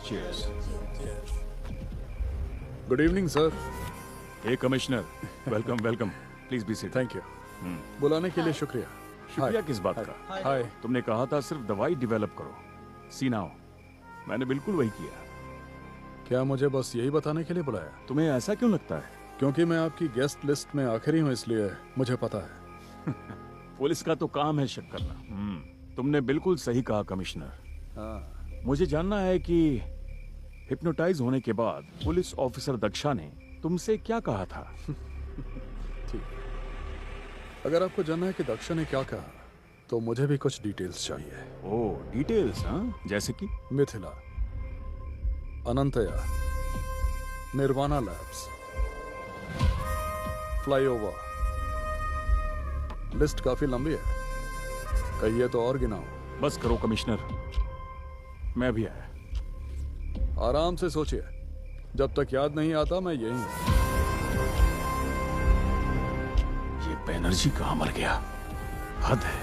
Cheers. Good evening, sir. Hey, Commissioner. Welcome, welcome. Please be seated. Thank you. बुलाने के लिए शुक्रिया। शुक्रिया किस बात का? हाय। तुमने कहा था सिर्फ दवाई डेवलप करो। सी नाउ, मैंने बिल्कुल वही किया। क्या मुझे बस यही बताने के लिए बुलाया? तुम्हें ऐसा क्यों लगता है? क्योंकि मैं आपकी गेस्ट लिस्ट में आखिरी हूँ, इसलिए मुझे पता है। पुलिस का तो काम है शक करना। तुमने बिल्कुल सही कहा कमिश्नर। मुझे जानना है कि हिप्नोटाइज होने के बाद पुलिस ऑफिसर दक्षा ने तुमसे क्या कहा था? ठीक। अगर आपको जानना है कि दक्षा ने क्या कहा, तो मुझे भी कुछ डिटेल्स चाहिए। ओह, डिटेल्स? हाँ, जैसे कि Mithila, अनंतया, nirvana labs, flyover. List काफी लंबी है, कहिए तो और गिनाओ। बस करो कमिश्नर, मैं भी आया। आराम से सोचिए, जब तक याद नहीं आता मैं यही हूं। ये बैनर्जी कहां मर गया? हद है।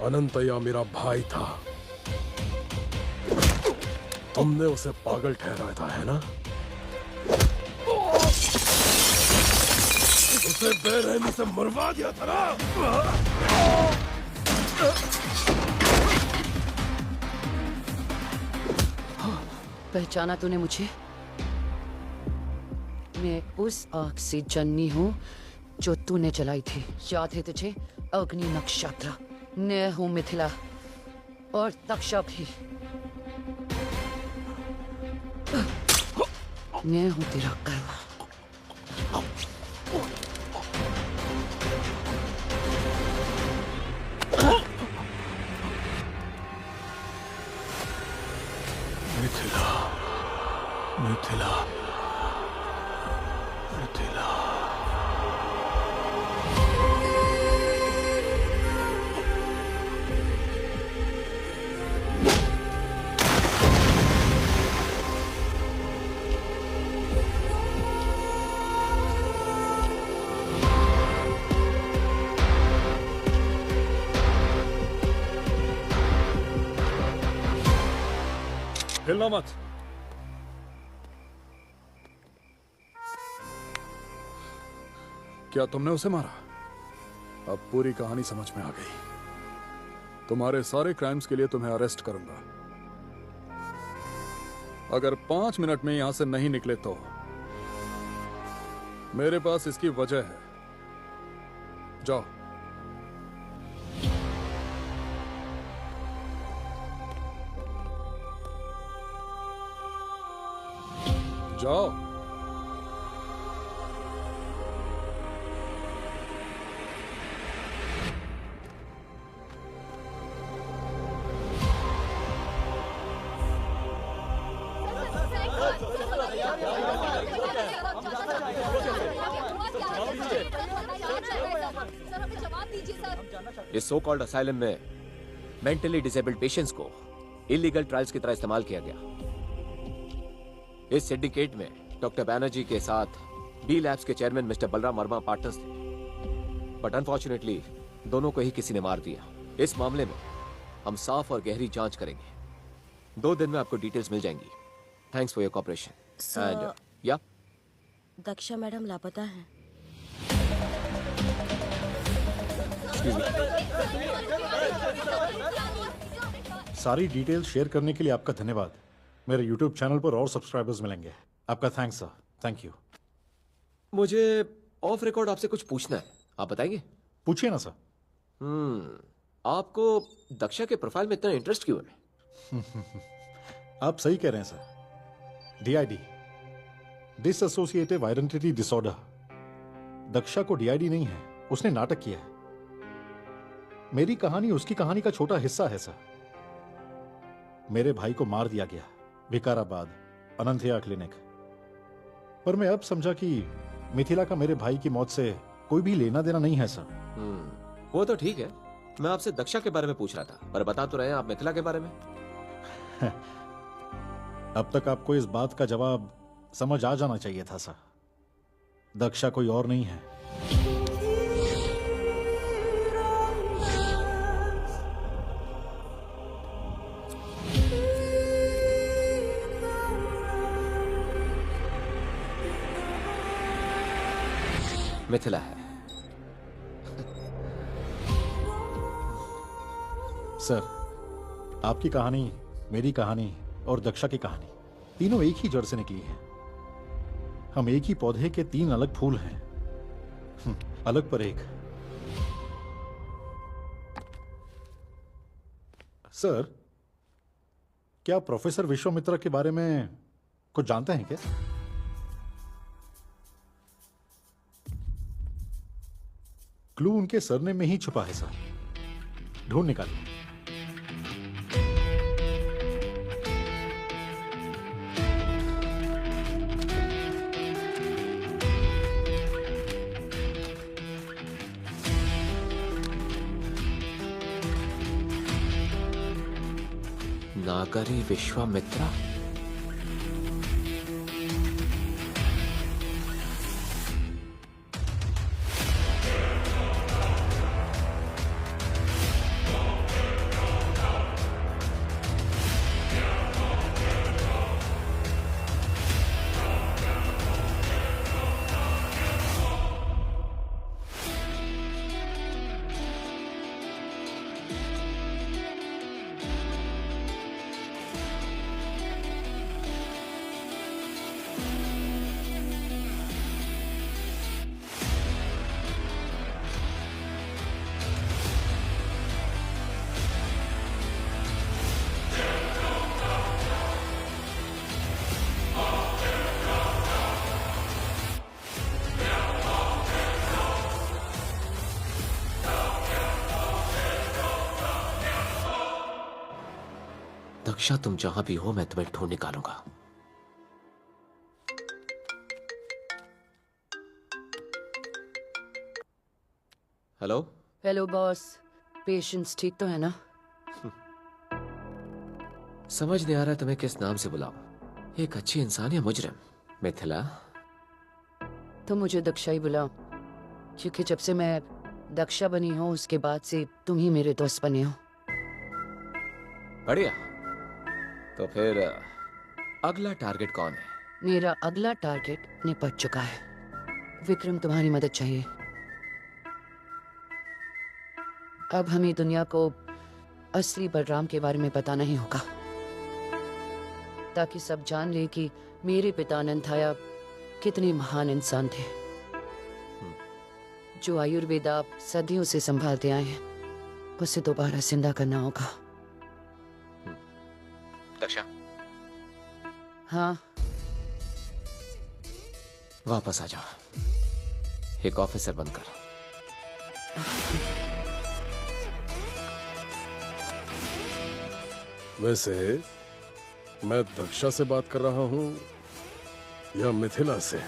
अनंतया मेरा भाई था, तुमने उसे पागल ठहराया था, है ना? उसे बेरहमी से मरवा दिया था ना? पहचाना तूने मुझे? मैं उस आग से जन्नी हूँ जो तूने जलाई थी। याद है तुझे? अग्नि नक्षत्र। मैं हूँ मिथिला और दक्षा भी। मैं हूँ तेरा कर्म। मिथिला, मिथिला, मिथिला। हिलना मत। क्या तुमने उसे मारा? अब पूरी कहानी समझ में आ गई। तुम्हारे सारे क्राइम्स के लिए तुम्हें अरेस्ट करूंगा। अगर 5 मिनट में यहां से नहीं निकले तो मेरे पास इसकी वजह है। जाओ। जाओ। इस सो कॉल्ड असाइलम में मेंटली डिसेबल्ड पेशेंट्स को इलीगल ट्रायल्स की तरह इस्तेमाल किया गया। इस सिंडिकेट में डॉक्टर बैनर्जी के साथ बी लैब्स के chairman mister Balram Verma partners थे, बट अनफॉर्चुनेटली दोनों को ही किसी ने मार दिया। इस मामले में हम साफ और गहरी जांच करेंगे। 2 दिन में आपको डिटेल्स मिल जाएंगी। Thanks for your cooperation. And या दक्षा मैडम लापता है। सारी डिटेल्स शेयर करने के लिए आपका धन्यवाद। मेरे YouTube चैनल पर और सब्सक्राइबर्स मिलेंगे। आपका थैंक्स सर। Thank you. मुझे ऑफ रिकॉर्ड आपसे कुछ पूछना है, आप बताएंगे? पूछिए ना सर। आपको दक्षा के प्रोफाइल में इतना इंटरेस्ट क्यों है? आप सही कह रहे हैं sir. DID, dissociative identity disorder. Daksha को DID नहीं है, उसने नाटक किया है। मेरी कहानी उसकी कहानी का छोटा हिस्सा है सर। मेरे भाई को मार दिया गया विकाराबाद अनंतया क्लिनिक पर। मैं अब समझा कि मिथिला का मेरे भाई की मौत से कोई भी लेना देना नहीं है सर। वो तो ठीक है, मैं आपसे दक्षा के बारे में पूछ रहा था, पर बता तो रहे हैं आप मिथिला के बारे में। अब तक आपको इस बात का जवाब समझ आ जाना चाहिए था सर। दक्षा कोई और नहीं है। मिथिला है। सर, आपकी कहानी, मेरी कहानी और दक्षा की कहानी तीनों एक ही जड़ से निकली है। हम एक ही पौधे के 3 अलग फूल हैं, अलग पर एक। सर, क्या आप प्रोफेसर विश्वामित्रा के बारे में कुछ जानते हैं क्या? क्लू उनके सरनेम में ही छुपा है सर। ढूंढ निकालिए। नागरी विश्वामित्रा। दक्षा, तुम जहां भी हो मैं तुम्हें ढूंढ निकालूंगा। हेलो हेलो बॉस, पेशेंस ठीक तो है ना? समझ नहीं आ रहा तुम्हें किस नाम से बुलाऊं, एक अच्छी इंसान या मुजरिम? मिथिला? तो मुझे दक्षा ही बुलाओ, क्योंकि जब से मैं दक्षा बनी हूँ उसके बाद से तुम ही मेरे दोस्त बने हो। बढ़िया। तो फिर अगला टारगेट कौन है? मेरा अगला टारगेट निपट चुका है। विक्रम, तुम्हारी मदद चाहिए। अब हमें दुनिया को असली बलराम के बारे में बताना ही होगा, ताकि सब जान ले कि मेरे पिता अनंथाया कितने महान इंसान थे। जो आयुर्वेद आप सदियों से संभालते आए हैं, उसे दोबारा जिंदा करना होगा। दक्षा? हाँ, वापस आ जाओ, एक ऑफिसर बनकर। वैसे मैं दक्षा से बात कर रहा हूं या मिथिला से?